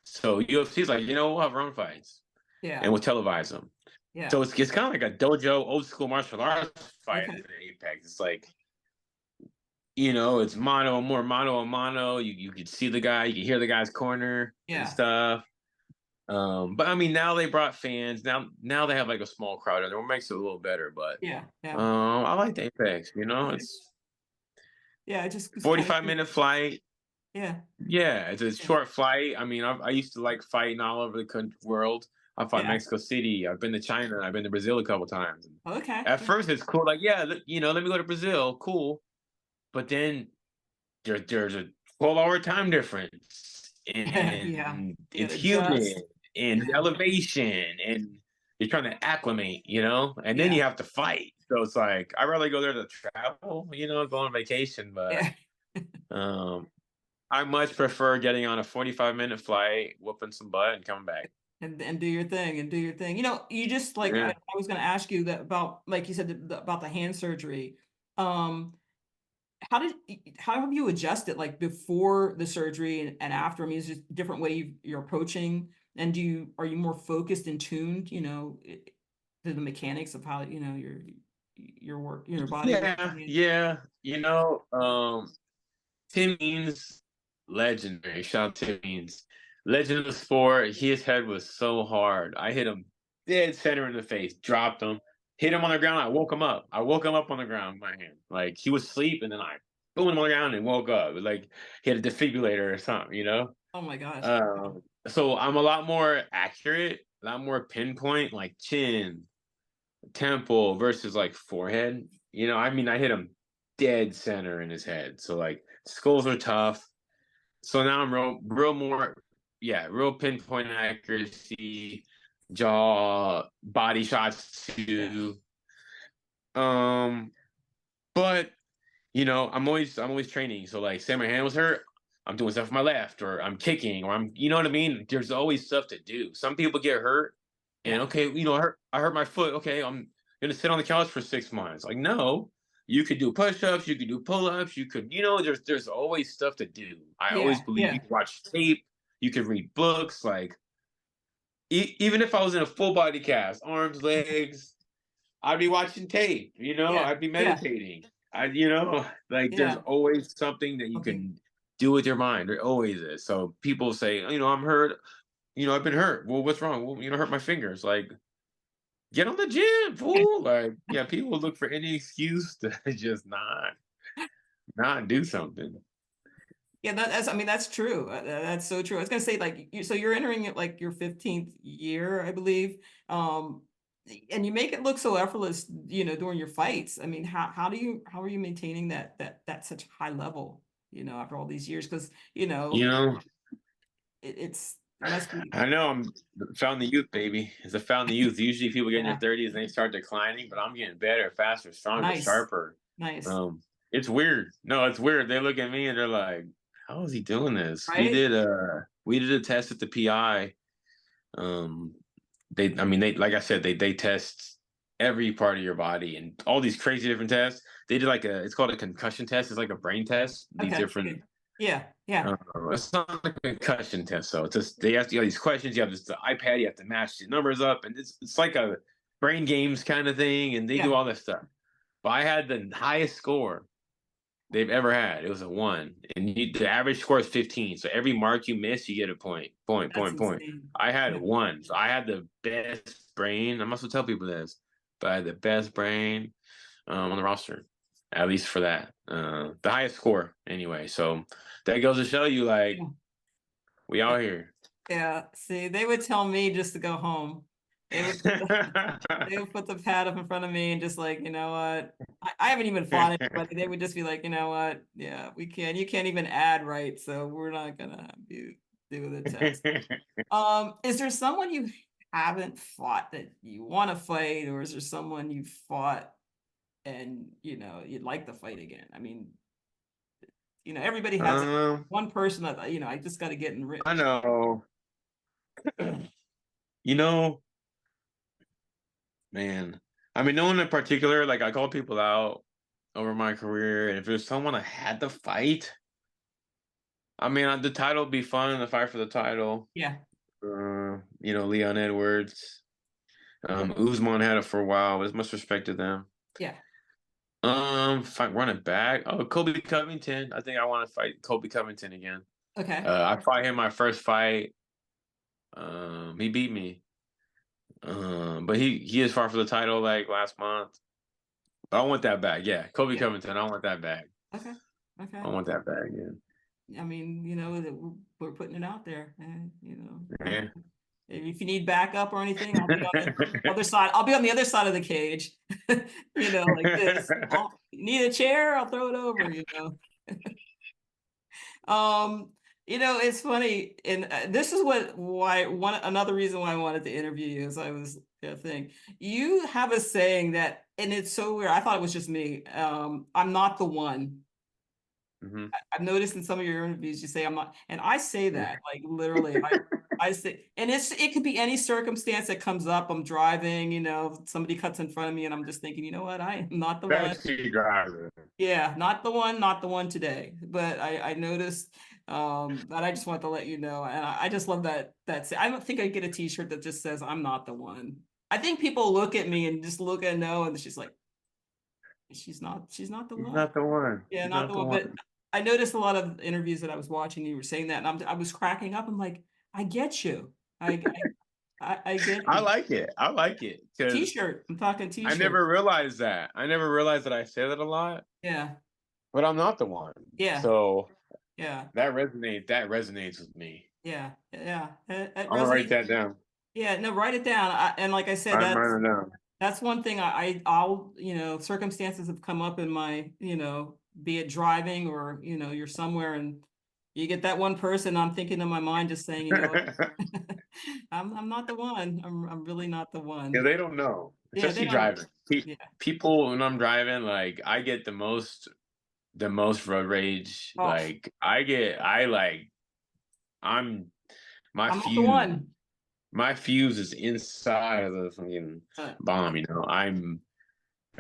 [SPEAKER 2] So UFC's like, we'll have our own fights and
[SPEAKER 1] Yeah.
[SPEAKER 2] we'll televise them.
[SPEAKER 1] Yeah.
[SPEAKER 2] So it's kind of like a dojo old school martial arts fight
[SPEAKER 1] Okay.
[SPEAKER 2] at the Apex. It's like, it's mano a mano. You could see the guy, you can hear the guy's corner and
[SPEAKER 1] Yeah.
[SPEAKER 2] stuff. But I mean, now they brought fans. Now they have like a small crowd, and it makes it a little better. But
[SPEAKER 1] Yeah. Yeah.
[SPEAKER 2] I like the Apex.
[SPEAKER 1] Okay.
[SPEAKER 2] It's
[SPEAKER 1] Yeah. I just was kind of
[SPEAKER 2] 45-minute flight.
[SPEAKER 1] yeah.
[SPEAKER 2] Yeah, it's a
[SPEAKER 1] Yeah.
[SPEAKER 2] short flight. I mean, I used to like fighting all over the world. I fought in
[SPEAKER 1] Yeah.
[SPEAKER 2] Mexico City. I've been to China. I've been to Brazil a couple times.
[SPEAKER 1] Okay.
[SPEAKER 2] At first, it's cool. Like, yeah, let me go to Brazil. Cool. But then there's a 12-hour time difference,
[SPEAKER 1] Yeah.
[SPEAKER 2] and
[SPEAKER 1] Yeah.
[SPEAKER 2] it's humid,
[SPEAKER 1] Just
[SPEAKER 2] and
[SPEAKER 1] yeah.
[SPEAKER 2] elevation, and you're trying to acclimate, and then
[SPEAKER 1] Yeah.
[SPEAKER 2] you have to fight. So it's like I'd rather go there to travel, go on vacation. But
[SPEAKER 1] Yeah.
[SPEAKER 2] um, I much prefer getting on a 45-minute flight, whooping some butt, and coming back.
[SPEAKER 1] And do your thing and do your thing. You just like
[SPEAKER 2] Yeah.
[SPEAKER 1] I was going to ask you that about like you said about the hand surgery. Um, how have you adjusted like before the surgery and after? I mean, is just a different way you're approaching, and are you more focused and tuned, to the mechanics of how your work, your body
[SPEAKER 2] Yeah,
[SPEAKER 1] working?
[SPEAKER 2] yeah. Tim Means, legendary. Shout out Tim Means. Legend of the sport. His head was so hard. I hit him dead center in the face, dropped him, hit him on the ground. I woke him up. I woke him up on the ground with my hand. Like he was asleep, and then I boom him on the ground and woke up. Like he had a defibrillator or something.
[SPEAKER 1] Oh my gosh.
[SPEAKER 2] So I'm a lot more accurate, a lot more pinpoint, like chin, temple versus like forehead. I mean, I hit him dead center in his head. So like skulls are tough. So now I'm real more, yeah, real pinpoint accuracy, jaw, body shots
[SPEAKER 1] Yeah.
[SPEAKER 2] too. Um, but I'm always training. So like, say my hand was hurt, I'm doing stuff with my left, or I'm kicking, or you know what I mean. There's always stuff to do. Some people get hurt, and
[SPEAKER 1] Yeah.
[SPEAKER 2] okay, I hurt my foot. Okay, I'm gonna sit on the couch for 6 months. Like, no, you could do push-ups, you could do pull-ups, you could, there's always stuff to do. I always
[SPEAKER 1] Yeah.
[SPEAKER 2] believe you
[SPEAKER 1] Yeah.
[SPEAKER 2] can watch tape, you can read books. Like, even if I was in a full body cast, arms, legs, I'd be watching tape,
[SPEAKER 1] Yeah.
[SPEAKER 2] I'd be
[SPEAKER 1] Yeah.
[SPEAKER 2] meditating. Like there's
[SPEAKER 1] Yeah.
[SPEAKER 2] always something that you
[SPEAKER 1] Okay.
[SPEAKER 2] can do with your mind. There always is. So people say, I'm hurt, I've been hurt. Well, what's wrong? Well, hurt my fingers. Like, get on the gym, fool. Like, yeah, people look for any excuse to just not do something.
[SPEAKER 1] Yeah, I mean, that's true. That's so true. I was gonna say, like, so you're entering it like your 15th year, I believe. Um, and you make it look so effortless, during your fights. I mean, how are you maintaining that such high level, after all these years? Because,
[SPEAKER 2] You know,
[SPEAKER 1] it must be,
[SPEAKER 2] I know I'm found the youth, baby. It's a found the youth. Usually people get in their
[SPEAKER 1] yeah,
[SPEAKER 2] 30s and they start declining, but I'm getting better, faster, stronger,
[SPEAKER 1] nice,
[SPEAKER 2] sharper.
[SPEAKER 1] nice,
[SPEAKER 2] Um, it's weird. No, it's weird. They look at me and they're like, "How is he doing this?" We
[SPEAKER 1] right?
[SPEAKER 2] did a test at the PI. Um, I mean, they like I said, they test every part of your body and all these crazy different tests. They did it's called a concussion test. It's like a brain test. These
[SPEAKER 1] Okay,
[SPEAKER 2] different
[SPEAKER 1] yeah, yeah,
[SPEAKER 2] it's not a concussion test, so it's just they ask you all these questions. You have this the iPad, you have to match the numbers up, and it's like a brain games kind of thing, and they do
[SPEAKER 1] yeah,
[SPEAKER 2] all this stuff. But I had the highest score they've ever had. It was a 1, and the average score is 15. So every mark you miss, you get a point, point,
[SPEAKER 1] that's
[SPEAKER 2] point, point.
[SPEAKER 1] insane.
[SPEAKER 2] I had
[SPEAKER 1] Yeah,
[SPEAKER 2] 1, so I had the best brain. I must tell people this, but I had the best brain on the roster, at least for that. The highest score, anyway. So that goes to show you, like,
[SPEAKER 1] yeah.
[SPEAKER 2] we out here.
[SPEAKER 1] Yeah, see, they would tell me just to go home. They would they would put the pad up in front of me and just like, you know what? I haven't even fought anybody. They would just be like, you know what? Yeah, you can't even add right, so we're not gonna do the test. Is there someone you haven't fought that you want to fight, or is there someone you fought and you'd like to fight again? I mean, everybody has like
[SPEAKER 2] um,
[SPEAKER 1] one person that I just got to get in
[SPEAKER 2] I know. You know, man. I mean, no one in particular. Like I called people out over my career, and if there's someone I had to fight, I mean, the title would be fun. The fight for the title.
[SPEAKER 1] Yeah.
[SPEAKER 2] Leon Edwards. Usman had it for a while. There's much respect to them.
[SPEAKER 1] Yeah.
[SPEAKER 2] Fight running back. Oh, Kobe Covington. I think I want to fight Kobe Covington again.
[SPEAKER 1] Okay.
[SPEAKER 2] I fought him my first fight. He beat me. But he is far for the title like last month. I want that back. Yeah, Kobe
[SPEAKER 1] Yeah.
[SPEAKER 2] Covington. I want that back.
[SPEAKER 1] Okay. Okay.
[SPEAKER 2] I want that back again.
[SPEAKER 1] I mean, that we're putting it out there, and
[SPEAKER 2] Yeah.
[SPEAKER 1] if you need backup or anything, I'll be on the other side. I'll be on the other side of the cage, like this. Need a chair? I'll throw it over. It's funny, and this is another reason why I wanted to interview you is I was think you have a saying that, and it's so weird. I thought it was just me. I'm not the one.
[SPEAKER 2] Mm-hmm.
[SPEAKER 1] I've noticed in some of your interviews you say I'm not, and I say that like literally. I say, and it could be any circumstance that comes up. I'm driving, somebody cuts in front of me, and I'm just thinking, you know what, I am not the one.
[SPEAKER 2] Driver.
[SPEAKER 1] Yeah, not the one today. But I noticed that I just want to let you know, and I just love that. I don't think I get a T-shirt that just says I'm not the one. I think people look at me and just look and know, and she's like, she's not the one.
[SPEAKER 2] Not the one.
[SPEAKER 1] Yeah,
[SPEAKER 2] He's
[SPEAKER 1] not the one. But I noticed a lot of interviews that I was watching, you were saying that, and I was cracking up. I'm like, I get you. I get you.
[SPEAKER 2] I like it. I like it because
[SPEAKER 1] T-shirt. I'm talking T-shirt.
[SPEAKER 2] I never realized that. I never realized that I say that a lot.
[SPEAKER 1] Yeah.
[SPEAKER 2] But I'm not the one.
[SPEAKER 1] Yeah.
[SPEAKER 2] So
[SPEAKER 1] yeah,
[SPEAKER 2] that resonates with me.
[SPEAKER 1] Yeah. Yeah.
[SPEAKER 2] I'm gonna write that down.
[SPEAKER 1] Yeah. No, write it down. And like I said,
[SPEAKER 2] I'm writing it down.
[SPEAKER 1] That's one thing I'll, circumstances have come up in my, be it driving or, you're somewhere and you get that one person, I'm thinking in my mind, just saying, I'm not the one. I'm really not the one.
[SPEAKER 2] Yeah, they don't know. Especially driving.
[SPEAKER 1] Yeah.
[SPEAKER 2] People when I'm driving, like I get the most road rage.
[SPEAKER 1] Oh.
[SPEAKER 2] Like I'm my
[SPEAKER 1] I'm
[SPEAKER 2] fuse.
[SPEAKER 1] not the one.
[SPEAKER 2] My fuse is inside of the fucking bomb, I'm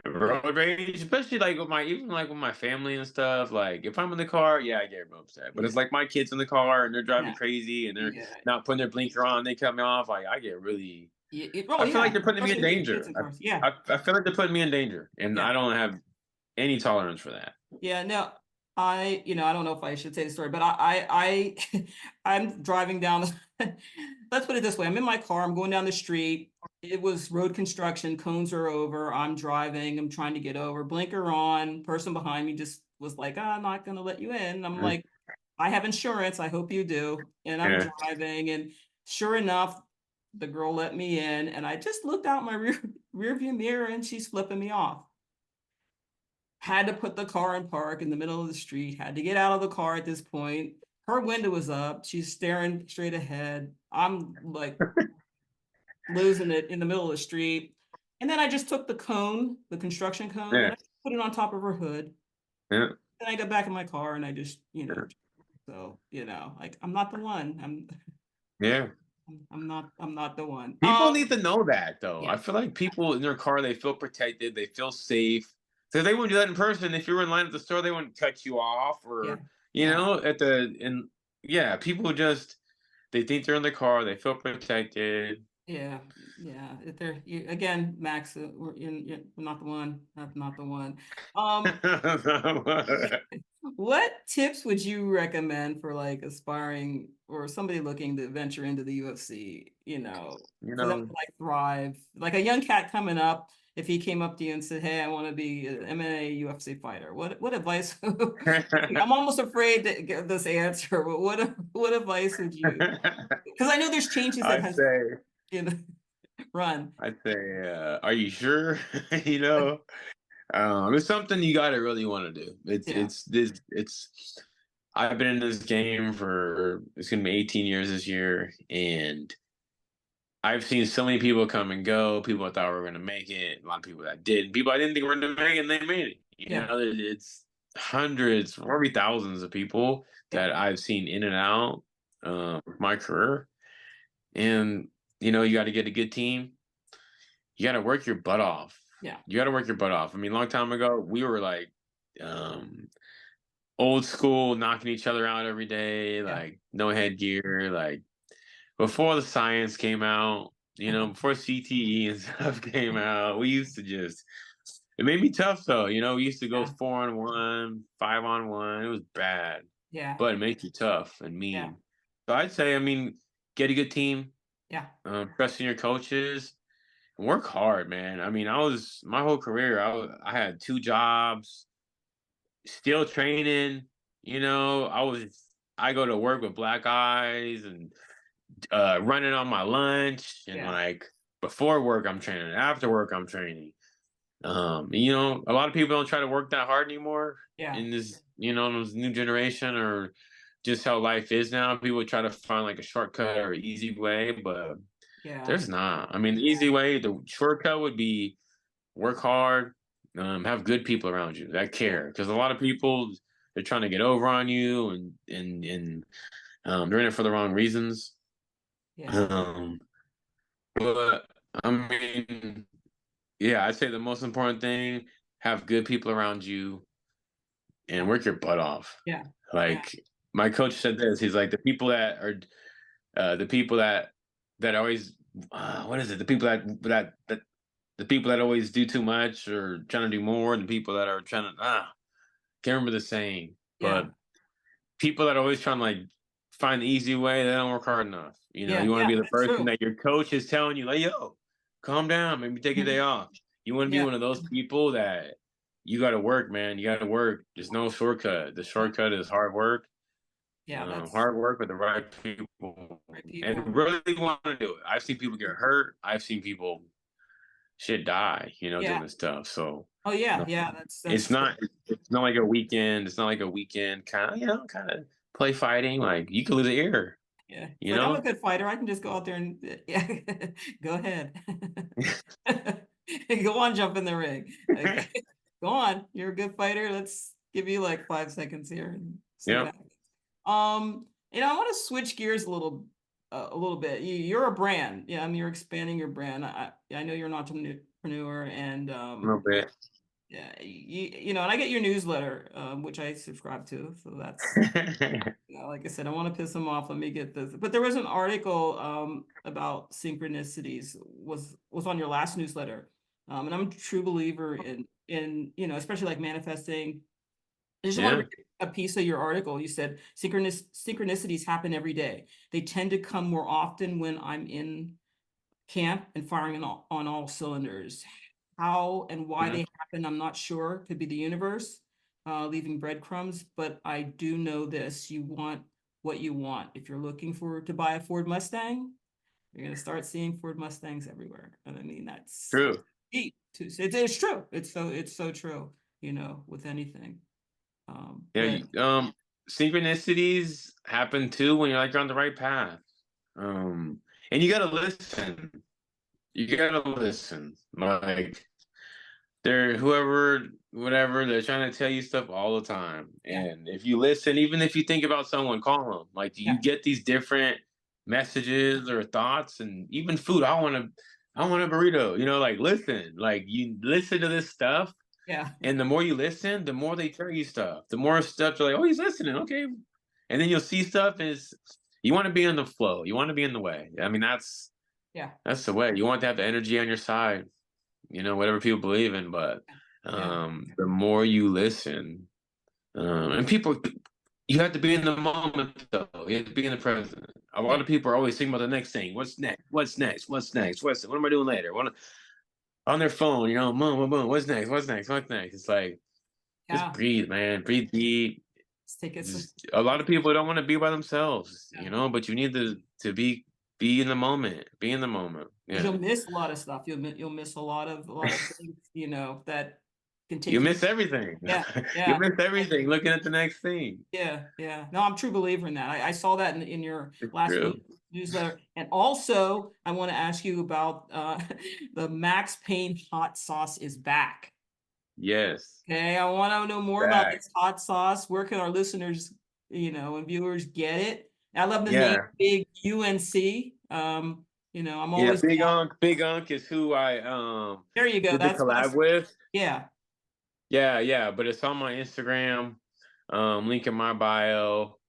[SPEAKER 2] road rage, especially like with my family and stuff. Like if I'm in the car, yeah, I get real upset. But it's like my kids in the car and they're driving crazy and they're not putting their blinker on, they cut me off. Like I get really I feel like they're putting me in danger. I feel like they're putting me in danger. And I don't have any tolerance for that.
[SPEAKER 1] Yeah, no, I don't know if I should say the story, but I'm driving down. Let's put it this way: I'm in my car. I'm going down the street. It was road construction. Cones are over. I'm driving. I'm trying to get over. Blinker on. Person behind me just was like, "I'm not going to let you in." I'm like, "I have insurance. I hope you do." And I'm driving, and sure enough, the girl let me in, and I just looked out my rear view mirror, and she's flipping me off. Had to put the car in park in the middle of the street, had to get out of the car at this point. Her window was up. She's staring straight ahead. I'm like losing it in the middle of the street. And then I just took the construction cone, and I put it on top of her hood.
[SPEAKER 2] Yeah.
[SPEAKER 1] Then I got back in my car and I just, so, like I'm not the one. I'm not the one.
[SPEAKER 2] People need to know that though.
[SPEAKER 1] Yeah.
[SPEAKER 2] I feel like people in their car, they feel protected, they feel safe. So they wouldn't do that in person. If you were in line at the store, they wouldn't cut you off or people just they think they're in the car, they feel protected.
[SPEAKER 1] Yeah. Again, Max, you're not the one. That's not the one. What tips would you recommend for like aspiring or somebody looking to venture into the UFC? For them to like thrive, like a young cat coming up. If he came up to you and said, "Hey, I want to be an MMA UFC fighter," what advice? I'm almost afraid to get this answer, but what advice would you? Because I know there's changes that
[SPEAKER 2] I'd say,
[SPEAKER 1] run.
[SPEAKER 2] I'd say, are you sure? It's something you got to really want to do. It's I've been in this game for it's gonna be 18 years this year, and I've seen so many people come and go. People I thought were going to make it. A lot of people that did. People I didn't think were going to make it, and they made it. It's hundreds, probably thousands of people that I've seen in and out of my career. And you know, you got to get a good team. You got to work your butt off.
[SPEAKER 1] Yeah.
[SPEAKER 2] You got to work your butt off. I mean, a long time ago, we were like um, old school, knocking each other out every day,
[SPEAKER 1] Yeah.
[SPEAKER 2] like no headgear, like before the science came out, you know, before CTE and stuff came out, we used to just. It made me tough though, you know. We used to go
[SPEAKER 1] Yeah.
[SPEAKER 2] 4-on-1, 5-on-1. It was bad,
[SPEAKER 1] Yeah.
[SPEAKER 2] but it makes you tough and
[SPEAKER 1] Yeah.
[SPEAKER 2] mean. So I'd say, I mean, get a good team,
[SPEAKER 1] Yeah.
[SPEAKER 2] trust in your coaches, work hard, man. I mean, I was my whole career. I had 2 jobs, still training. You know, I go to work with black eyes and running on my lunch, and
[SPEAKER 1] Yeah.
[SPEAKER 2] like before work I'm training, after work I'm training. You know, a lot of people don't try to work that hard anymore
[SPEAKER 1] Yeah.
[SPEAKER 2] in this, you know, this new generation or just how life is now. People try to find like a shortcut or easy way, but
[SPEAKER 1] Yeah.
[SPEAKER 2] there's not. I mean, the easy way, the shortcut would be work hard, have good people around you that
[SPEAKER 1] Yeah.
[SPEAKER 2] care. Because a lot of people, they're trying to get over on you, and they're in it for the wrong reasons.
[SPEAKER 1] Yeah.
[SPEAKER 2] Um, but I mean, yeah, I'd say the most important thing: have good people around you and
[SPEAKER 1] Yeah.
[SPEAKER 2] work your butt off.
[SPEAKER 1] Yeah. Yeah.
[SPEAKER 2] Like my coach said this, he's like the people that always what is it? The people that the people that always do too much or trying to do more, and the people that are trying to can't remember the saying,
[SPEAKER 1] Yeah.
[SPEAKER 2] but people that are always trying to like find the easy way, they don't work hard enough. You know,
[SPEAKER 1] Yeah.
[SPEAKER 2] you want to
[SPEAKER 1] Yeah.
[SPEAKER 2] be the
[SPEAKER 1] That's
[SPEAKER 2] person
[SPEAKER 1] true.
[SPEAKER 2] that your coach is telling you, like, yo, calm down, maybe take a day
[SPEAKER 1] Mhm.
[SPEAKER 2] off. You want to be
[SPEAKER 1] Yeah.
[SPEAKER 2] one of those people that you got to work, man. You got to work. There's no shortcut. The
[SPEAKER 1] Yeah.
[SPEAKER 2] shortcut is hard work.
[SPEAKER 1] Yeah. That's
[SPEAKER 2] Hard work with the right people,
[SPEAKER 1] right
[SPEAKER 2] and
[SPEAKER 1] people.
[SPEAKER 2] really want to do it. I've seen people get hurt. I've seen people shit die, you know,
[SPEAKER 1] Yeah.
[SPEAKER 2] doing this stuff. So
[SPEAKER 1] Oh yeah.
[SPEAKER 2] no,
[SPEAKER 1] Yeah. That's
[SPEAKER 2] it's
[SPEAKER 1] true.
[SPEAKER 2] not it's not like a weekend. It's not like a weekend kind of, you know, kind of play fighting. Like you could lose an ear,
[SPEAKER 1] Yeah. It's
[SPEAKER 2] you
[SPEAKER 1] like I'm a
[SPEAKER 2] know?
[SPEAKER 1] good fighter. I can just go out there and yeah. Go ahead. Go on, jump in the ring. Okay. Go on. You're a good fighter. Let's give you like 5 seconds here and see what
[SPEAKER 2] Yep.
[SPEAKER 1] happens. I want to switch gears a little bit. You're a brand. Yeah, I mean, you're expanding your brand. I know you're an entrepreneur, and
[SPEAKER 2] A little bit.
[SPEAKER 1] yeah, and I get your newsletter, which I subscribe to. So that's, like I said, I want to piss them off. Let me get this. But there was an article about synchronicities was on your last newsletter, and I'm a true believer in especially like manifesting. I just want to
[SPEAKER 2] Yeah,
[SPEAKER 1] read a piece of your article. You said synchronicities happen every day. They tend to come more often when I'm in camp and firing on all cylinders. How and why
[SPEAKER 2] yeah,
[SPEAKER 1] they happen, I'm not sure. Could be the universe leaving breadcrumbs, but I do know this. You want what you want. If you're looking to buy a Ford Mustang, you're going to start seeing Ford Mustangs everywhere. And I mean, that's
[SPEAKER 2] true.
[SPEAKER 1] deep. It's true. It's so true, with anything.
[SPEAKER 2] Yeah,
[SPEAKER 1] But
[SPEAKER 2] synchronicities happen too when you're like on the right path. Um, and you gotta listen. You gotta listen. Like they're whoever, whatever, they're trying to tell you stuff all the time.
[SPEAKER 1] yeah,
[SPEAKER 2] And if you listen, even if you think about someone, call them. Like you
[SPEAKER 1] yeah,
[SPEAKER 2] get these different messages or thoughts, and even food. I want a burrito. You know, like listen, like you listen to this stuff,
[SPEAKER 1] yeah,
[SPEAKER 2] and the more you listen, the more they tell you stuff. The more stuff you're like, oh, he's listening, okay. And then you'll see stuff is you want to be in the flow. You want to be in the way. I mean,
[SPEAKER 1] yeah,
[SPEAKER 2] that's the way. You want to have the energy on your side, you know, whatever people believe in. But
[SPEAKER 1] yeah,
[SPEAKER 2] the more you listen, and people, you have to be in the moment, though. You have to be in the present. A lot
[SPEAKER 1] yeah,
[SPEAKER 2] of people are always thinking about the next thing. What's next? What's next? What's next? What am I doing later? On their phone, you know, boom, boom, boom. What's next? What's next? What's next? It's like, just
[SPEAKER 1] yeah.
[SPEAKER 2] breathe, man. Breathe deep.
[SPEAKER 1] Let's take it some.
[SPEAKER 2] Just a lot of people don't want to be by themselves,
[SPEAKER 1] Yeah.
[SPEAKER 2] you know, but you need to be in the moment. Be in the moment.
[SPEAKER 1] Because
[SPEAKER 2] Yeah.
[SPEAKER 1] you'll miss a lot of stuff. You'll miss a lot of things, that can
[SPEAKER 2] You
[SPEAKER 1] take you.
[SPEAKER 2] miss everything.
[SPEAKER 1] Yeah,
[SPEAKER 2] You
[SPEAKER 1] yeah,
[SPEAKER 2] miss everything looking at the next thing.
[SPEAKER 1] yeah, yeah. No, I'm a true believer in that. I saw that in your
[SPEAKER 2] It's
[SPEAKER 1] last
[SPEAKER 2] true.
[SPEAKER 1] newsletter. And also, I want to ask you about the Max Payne hot sauce is back.
[SPEAKER 2] Yes.
[SPEAKER 1] Okay, I want to know more about
[SPEAKER 2] Back.
[SPEAKER 1] this hot sauce. Where can our listeners, and viewers get it? I love the name
[SPEAKER 2] Yeah.
[SPEAKER 1] Big UNC. You know, I'm
[SPEAKER 2] Yeah,
[SPEAKER 1] always down.
[SPEAKER 2] Big Unk is who I
[SPEAKER 1] There you go.
[SPEAKER 2] did the
[SPEAKER 1] That's what I
[SPEAKER 2] collab
[SPEAKER 1] said.
[SPEAKER 2] with.
[SPEAKER 1] Yeah,
[SPEAKER 2] Yeah, yeah, but it's on my Instagram, link in my bio.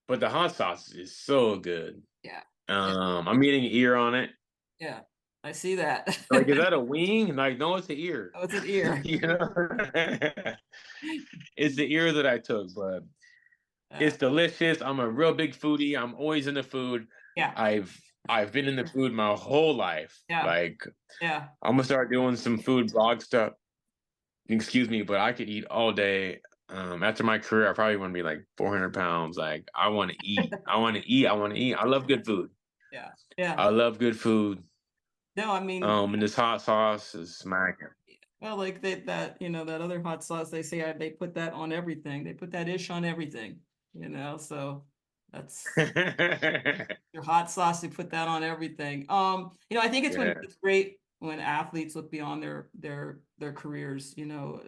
[SPEAKER 2] But the hot sauce is so good.
[SPEAKER 1] yeah, yeah,
[SPEAKER 2] I'm eating ear on it.
[SPEAKER 1] yeah. I see that.
[SPEAKER 2] Like, is that a wing? Like, no, it's an ear.
[SPEAKER 1] Oh, it's an ear.
[SPEAKER 2] You know, it's the ear that I took, but
[SPEAKER 1] Uh,
[SPEAKER 2] it's delicious. I'm a real big foodie. I'm always into food.
[SPEAKER 1] yeah,
[SPEAKER 2] I've I've been in the food my whole life.
[SPEAKER 1] yeah,
[SPEAKER 2] Like,
[SPEAKER 1] yeah.
[SPEAKER 2] I'm gonna start doing some food blog stuff. Excuse me, but I could eat all day. After my career, I probably want to be like 400 pounds. Like, I want to eat. I want to eat. I want to eat. I love good food.
[SPEAKER 1] Yeah, yeah.
[SPEAKER 2] I love good food.
[SPEAKER 1] No, I mean,
[SPEAKER 2] And this hot sauce is smacking.
[SPEAKER 1] well, like that, that other hot sauce, they say they put that on everything. They put that ish on everything, so that's your hot sauce, they put that on everything. I think
[SPEAKER 2] Yeah.
[SPEAKER 1] it's great when athletes look beyond their careers,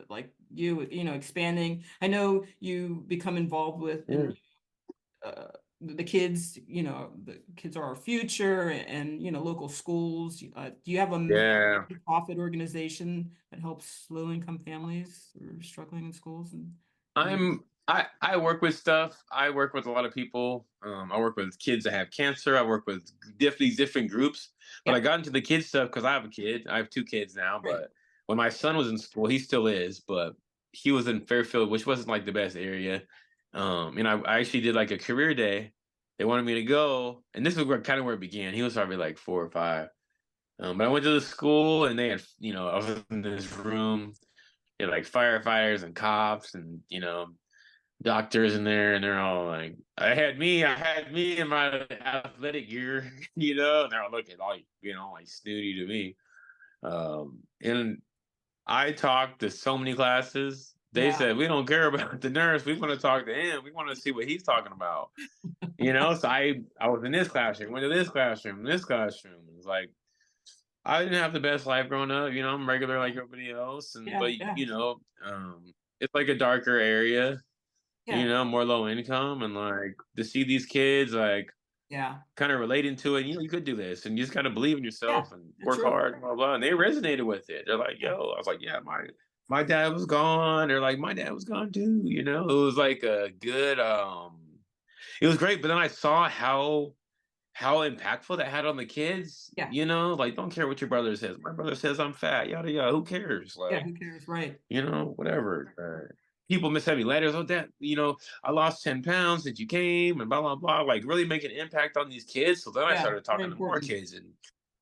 [SPEAKER 1] like expanding. I know you become involved with
[SPEAKER 2] Yeah.
[SPEAKER 1] the kids, the kids are our future, and local schools. Do you have a
[SPEAKER 2] Yeah.
[SPEAKER 1] profit organization that helps low income families who are struggling in schools and
[SPEAKER 2] I work with stuff. I work with a lot of people. I work with kids that have cancer. I work with different groups. But
[SPEAKER 1] yeah,
[SPEAKER 2] I got into the kids stuff because I have a kid. I have two kids now.
[SPEAKER 1] great,
[SPEAKER 2] But when my son was in school, he still is. But he was in Fairfield, which wasn't like the best area. And I actually did like a career day. They wanted me to go, and this is kind of where it began. He was probably like 4 or 5. But I went to the school, and they had, I was in this room. They had like firefighters and cops, and doctors in there, and they're all like, I had me in my athletic gear, and they're all looking like, like snooty to me. And I talked to so many classes. They
[SPEAKER 1] yeah,
[SPEAKER 2] said, we don't care about the nurse. We want to talk to him. We want to see what he's talking about. So I was in this classroom, went to this classroom, this classroom. It's like, I didn't have the best life growing up. I'm regular like everybody else.
[SPEAKER 1] yeah, yeah,
[SPEAKER 2] It's like a darker area,
[SPEAKER 1] yeah,
[SPEAKER 2] more low income, and like to see these kids like
[SPEAKER 1] yeah,
[SPEAKER 2] kind of relating to it. You could do this, and you just gotta believe in
[SPEAKER 1] yeah,
[SPEAKER 2] yourself and
[SPEAKER 1] it's
[SPEAKER 2] work
[SPEAKER 1] true,
[SPEAKER 2] hard, blah blah. And they resonated with it. They're like,
[SPEAKER 1] yeah,
[SPEAKER 2] "Yo," I was like, "Yeah, my dad was gone." They're like, "My dad was gone too." It was like a good. It was great, but then I saw how impactful that had on the kids.
[SPEAKER 1] yeah,
[SPEAKER 2] Like, don't care what your brother says. My brother says I'm fat. Yada yada. Who cares?
[SPEAKER 1] yeah,
[SPEAKER 2] Like,
[SPEAKER 1] who cares, right?
[SPEAKER 2] whatever. People miss heavy letters on that. I lost 10 pounds since you came, and blah blah blah. Like, really make an impact on these kids. So then I
[SPEAKER 1] Yeah,
[SPEAKER 2] started
[SPEAKER 1] very
[SPEAKER 2] talking to more
[SPEAKER 1] important.
[SPEAKER 2] kids and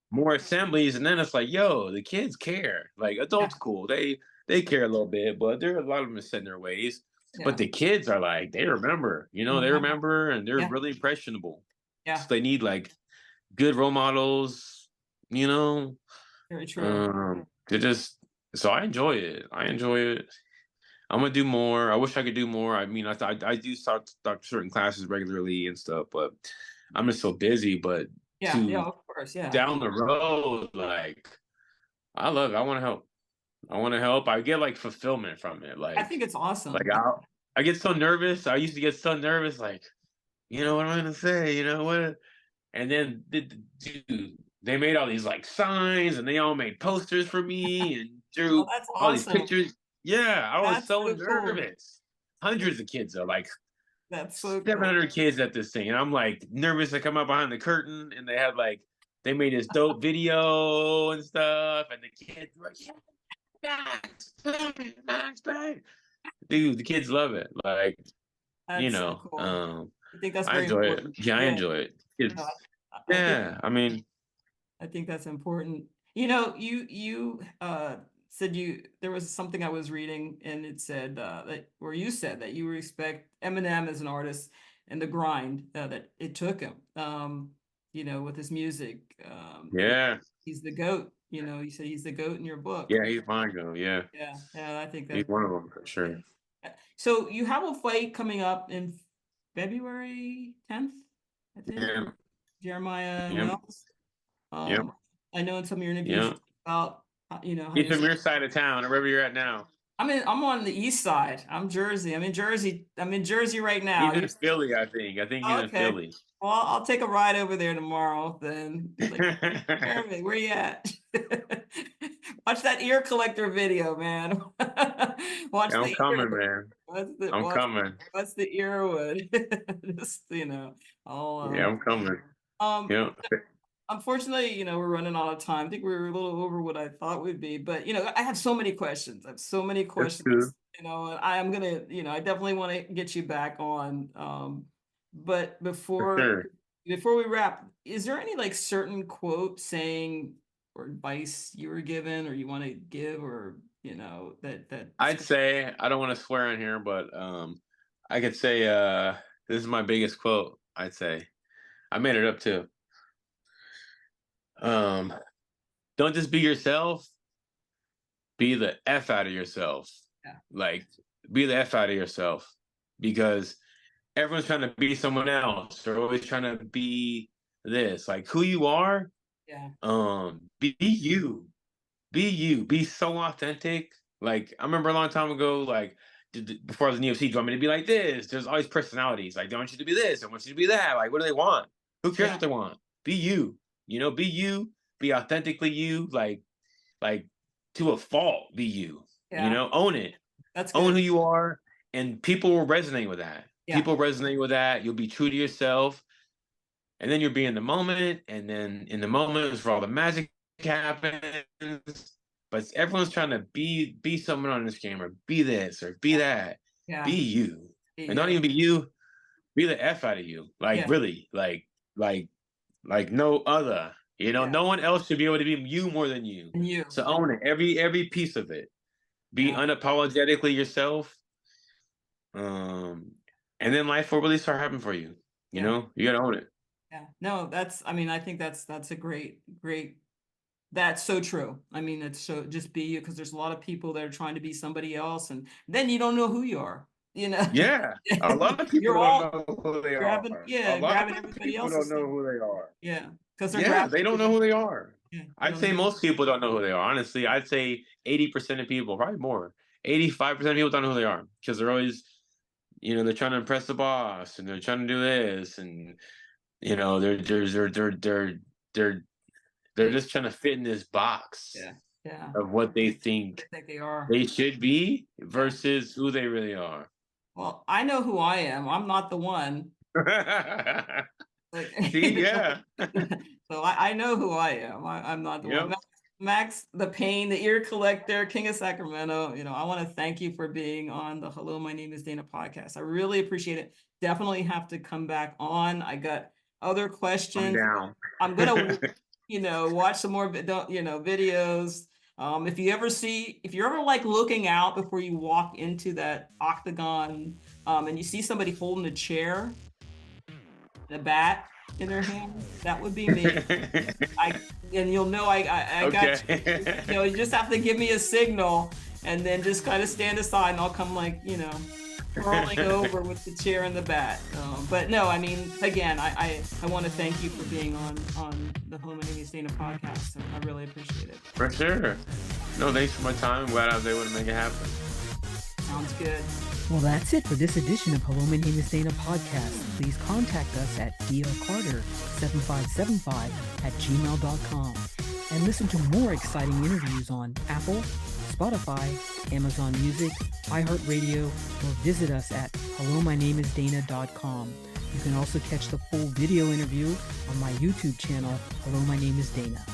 [SPEAKER 2] more assemblies, and then it's like, yo, the kids care. Like,
[SPEAKER 1] Yeah,
[SPEAKER 2] adults cool. They care a little bit, but there are a lot of them set in their ways. But
[SPEAKER 1] yeah,
[SPEAKER 2] the kids are like, they remember.
[SPEAKER 1] I
[SPEAKER 2] They
[SPEAKER 1] remember.
[SPEAKER 2] remember, and they're
[SPEAKER 1] Yeah,
[SPEAKER 2] really impressionable. So
[SPEAKER 1] yeah,
[SPEAKER 2] they need like good role models. You know,
[SPEAKER 1] very true.
[SPEAKER 2] to just. So I enjoy it. I enjoy it. I'm gonna do more. I wish I could do more. I mean, I do start certain classes regularly and stuff, but I'm just so busy. But
[SPEAKER 1] Yeah, yeah,
[SPEAKER 2] to
[SPEAKER 1] of course, yeah.
[SPEAKER 2] down the road, like, I love it. I want to help. I want to help. I get like fulfillment from it.
[SPEAKER 1] I think it's
[SPEAKER 2] Like
[SPEAKER 1] awesome.
[SPEAKER 2] I get so nervous. I used to get so nervous. Like, what am I gonna say? What? And then, dude, they made all these like signs, and they all made posters for me and
[SPEAKER 1] Oh,
[SPEAKER 2] drew
[SPEAKER 1] that's
[SPEAKER 2] all these
[SPEAKER 1] awesome.
[SPEAKER 2] pictures. Yeah, I was
[SPEAKER 1] That's
[SPEAKER 2] so
[SPEAKER 1] so cool.
[SPEAKER 2] nervous. Hundreds of kids are like
[SPEAKER 1] That's so cool.
[SPEAKER 2] 700 kids at this thing, and I'm like nervous to come up behind the curtain, and they made this dope video and stuff, and the kids were like, yeah, Max, bang, Max, bang. Dude, the kids love it. Like, you
[SPEAKER 1] That's so
[SPEAKER 2] know,
[SPEAKER 1] cool.
[SPEAKER 2] um,
[SPEAKER 1] I think that's
[SPEAKER 2] I
[SPEAKER 1] very
[SPEAKER 2] enjoy it.
[SPEAKER 1] important.
[SPEAKER 2] Yeah, I
[SPEAKER 1] Yeah.
[SPEAKER 2] enjoy it.
[SPEAKER 1] No,
[SPEAKER 2] It's
[SPEAKER 1] I think
[SPEAKER 2] yeah. I mean,
[SPEAKER 1] I think that's important. You said there was something I was reading, and it said that where you said that you respect Eminem as an artist and the grind that it took him. With his music.
[SPEAKER 2] yeah,
[SPEAKER 1] He's the GOAT. You said he's the GOAT in your book.
[SPEAKER 2] yeah. He's mine, go. Yeah,
[SPEAKER 1] Yeah, yeah, I think
[SPEAKER 2] he's
[SPEAKER 1] that.
[SPEAKER 2] one of them for
[SPEAKER 1] Yeah.
[SPEAKER 2] sure.
[SPEAKER 1] So you have a fight coming up in February 10th, I think.
[SPEAKER 2] Yeah,
[SPEAKER 1] Jeremiah
[SPEAKER 2] yeah,
[SPEAKER 1] Wells.
[SPEAKER 2] yeah,
[SPEAKER 1] Um, I know in some of your interviews you
[SPEAKER 2] yeah.
[SPEAKER 1] talk about how
[SPEAKER 2] He's
[SPEAKER 1] you.
[SPEAKER 2] from your side of town, or wherever you're at now.
[SPEAKER 1] I'm on the east side. I'm Jersey. I'm in Jersey. I'm in Jersey right now.
[SPEAKER 2] He's in Philly, I think. I think he's
[SPEAKER 1] Oh,
[SPEAKER 2] in
[SPEAKER 1] okay.
[SPEAKER 2] Philly.
[SPEAKER 1] Well, I'll take a ride over there tomorrow then. Be like, Jeremy, where you at? Watch that ear collector video, man. Watch
[SPEAKER 2] I'm
[SPEAKER 1] the ear.
[SPEAKER 2] coming, man.
[SPEAKER 1] Watch the
[SPEAKER 2] I'm
[SPEAKER 1] watch,
[SPEAKER 2] coming.
[SPEAKER 1] watch the earwood. Just, I'll
[SPEAKER 2] Yeah, I'm coming.
[SPEAKER 1] um
[SPEAKER 2] Yeah,
[SPEAKER 1] unfortunately, we're running out of time. I think we were a little over what I thought we'd be, but I have so many questions. I have so many
[SPEAKER 2] that's
[SPEAKER 1] questions,
[SPEAKER 2] good.
[SPEAKER 1] and I'm gonna, I definitely want to get you back on. But
[SPEAKER 2] For
[SPEAKER 1] before
[SPEAKER 2] sure.
[SPEAKER 1] before we wrap, is there any like certain quote saying or advice you were given or you want to give or that
[SPEAKER 2] I'd say I don't want to swear on here, but I could say this is my biggest quote. I'd say I made it up too. Um, don't just be yourself. Be the F out of yourself.
[SPEAKER 1] yeah,
[SPEAKER 2] Like, be the F out of yourself because everyone's trying to be someone else. They're always trying to be this. Like, who you are,
[SPEAKER 1] yeah,
[SPEAKER 2] be you. Be you. Be so authentic. Like, I remember a long time ago, like, before I was in UFC, do you want me to be like this? There's always personalities. Like, they want you to be this. I want you to be that. Like, what do they want? Who cares
[SPEAKER 1] yeah,
[SPEAKER 2] what they want? Be you. Be you. Be authentically you. Like to a fault, be you.
[SPEAKER 1] yeah.
[SPEAKER 2] Own it.
[SPEAKER 1] That's
[SPEAKER 2] Own
[SPEAKER 1] good.
[SPEAKER 2] who you are, and people will resonate with that.
[SPEAKER 1] Yeah,
[SPEAKER 2] People resonate with that. You'll be true to yourself, and then you'll be in the moment, and then in the moment is where all the magic happens. But everyone's trying to be someone on this game, or be this, or be
[SPEAKER 1] yeah,
[SPEAKER 2] that. Be
[SPEAKER 1] yeah.
[SPEAKER 2] you, and not
[SPEAKER 1] You.
[SPEAKER 2] even be you. Be the F out of you. Like
[SPEAKER 1] Yeah,
[SPEAKER 2] really, like no other.
[SPEAKER 1] yeah.
[SPEAKER 2] No one else should be able to be you more than you.
[SPEAKER 1] And you.
[SPEAKER 2] So own it, every piece of it. Be
[SPEAKER 1] Yeah,
[SPEAKER 2] unapologetically yourself. Um, and then life will really start happening for you.
[SPEAKER 1] yeah.
[SPEAKER 2] You gotta own it.
[SPEAKER 1] Yeah. No, I think that's a great, that's so true. I mean, it's so just be you because there's a lot of people that are trying to be somebody else and then you don't know who you are, you know.
[SPEAKER 2] Yeah, a lot of
[SPEAKER 1] You're
[SPEAKER 2] people don't
[SPEAKER 1] all
[SPEAKER 2] know who they
[SPEAKER 1] grabbing,
[SPEAKER 2] are. A
[SPEAKER 1] yeah,
[SPEAKER 2] lot
[SPEAKER 1] grabbing
[SPEAKER 2] of
[SPEAKER 1] everybody
[SPEAKER 2] people don't
[SPEAKER 1] else's
[SPEAKER 2] know
[SPEAKER 1] stuff.
[SPEAKER 2] who they are.
[SPEAKER 1] Yeah. Because they're
[SPEAKER 2] Yeah,
[SPEAKER 1] grabbing
[SPEAKER 2] they don't know who they are.
[SPEAKER 1] yeah, they
[SPEAKER 2] I'd
[SPEAKER 1] don't
[SPEAKER 2] say
[SPEAKER 1] know.
[SPEAKER 2] most people don't know who they are. Honestly, I'd say 80% of people, probably more, 85% of people don't know who they are because they're always, they're trying to impress the boss and they're trying to do this and they're
[SPEAKER 1] They,
[SPEAKER 2] just trying to fit in this box
[SPEAKER 1] yeah, yeah.
[SPEAKER 2] of what they
[SPEAKER 1] I
[SPEAKER 2] think
[SPEAKER 1] think they are.
[SPEAKER 2] they should be
[SPEAKER 1] Yeah.
[SPEAKER 2] versus who they really are.
[SPEAKER 1] Well, I know who I am. I'm not the one. Like,
[SPEAKER 2] See, yeah.
[SPEAKER 1] so I know who I am. I'm not the one.
[SPEAKER 2] Yep.
[SPEAKER 1] Max, the pain, the ear collector, King of Sacramento. I want to thank you for being on the Hello, My Name is Dana podcast. I really appreciate it. Definitely have to come back on. I got other
[SPEAKER 2] I'm
[SPEAKER 1] questions.
[SPEAKER 2] down.
[SPEAKER 1] I'm gonna, watch some more, videos. If you're ever like looking out before you walk into that octagon, and you see somebody holding a chair, and a bat in their hand, that would be me. And you'll know I got you.
[SPEAKER 2] Okay.
[SPEAKER 1] You just have to give me a signal and then just kind of stand aside and I'll come crawling over with the chair and the bat. But no, I mean, again, I want to thank you for being on the Home and Amy Dana podcast. And I really appreciate it.
[SPEAKER 2] For sure. No, thanks for my time. I'm glad I was able to make it happen.
[SPEAKER 1] Sounds good.
[SPEAKER 3] Well, that's it for this edition of Hello, My Name is Dana podcast. Please contact us at drcarter7575@gmail.com and listen to more exciting interviews on Apple, Spotify, Amazon Music, iHeartRadio, or visit us at hellomynameisdana.com. You can also catch the full video interview on my YouTube channel, Hello, My Name is Dana.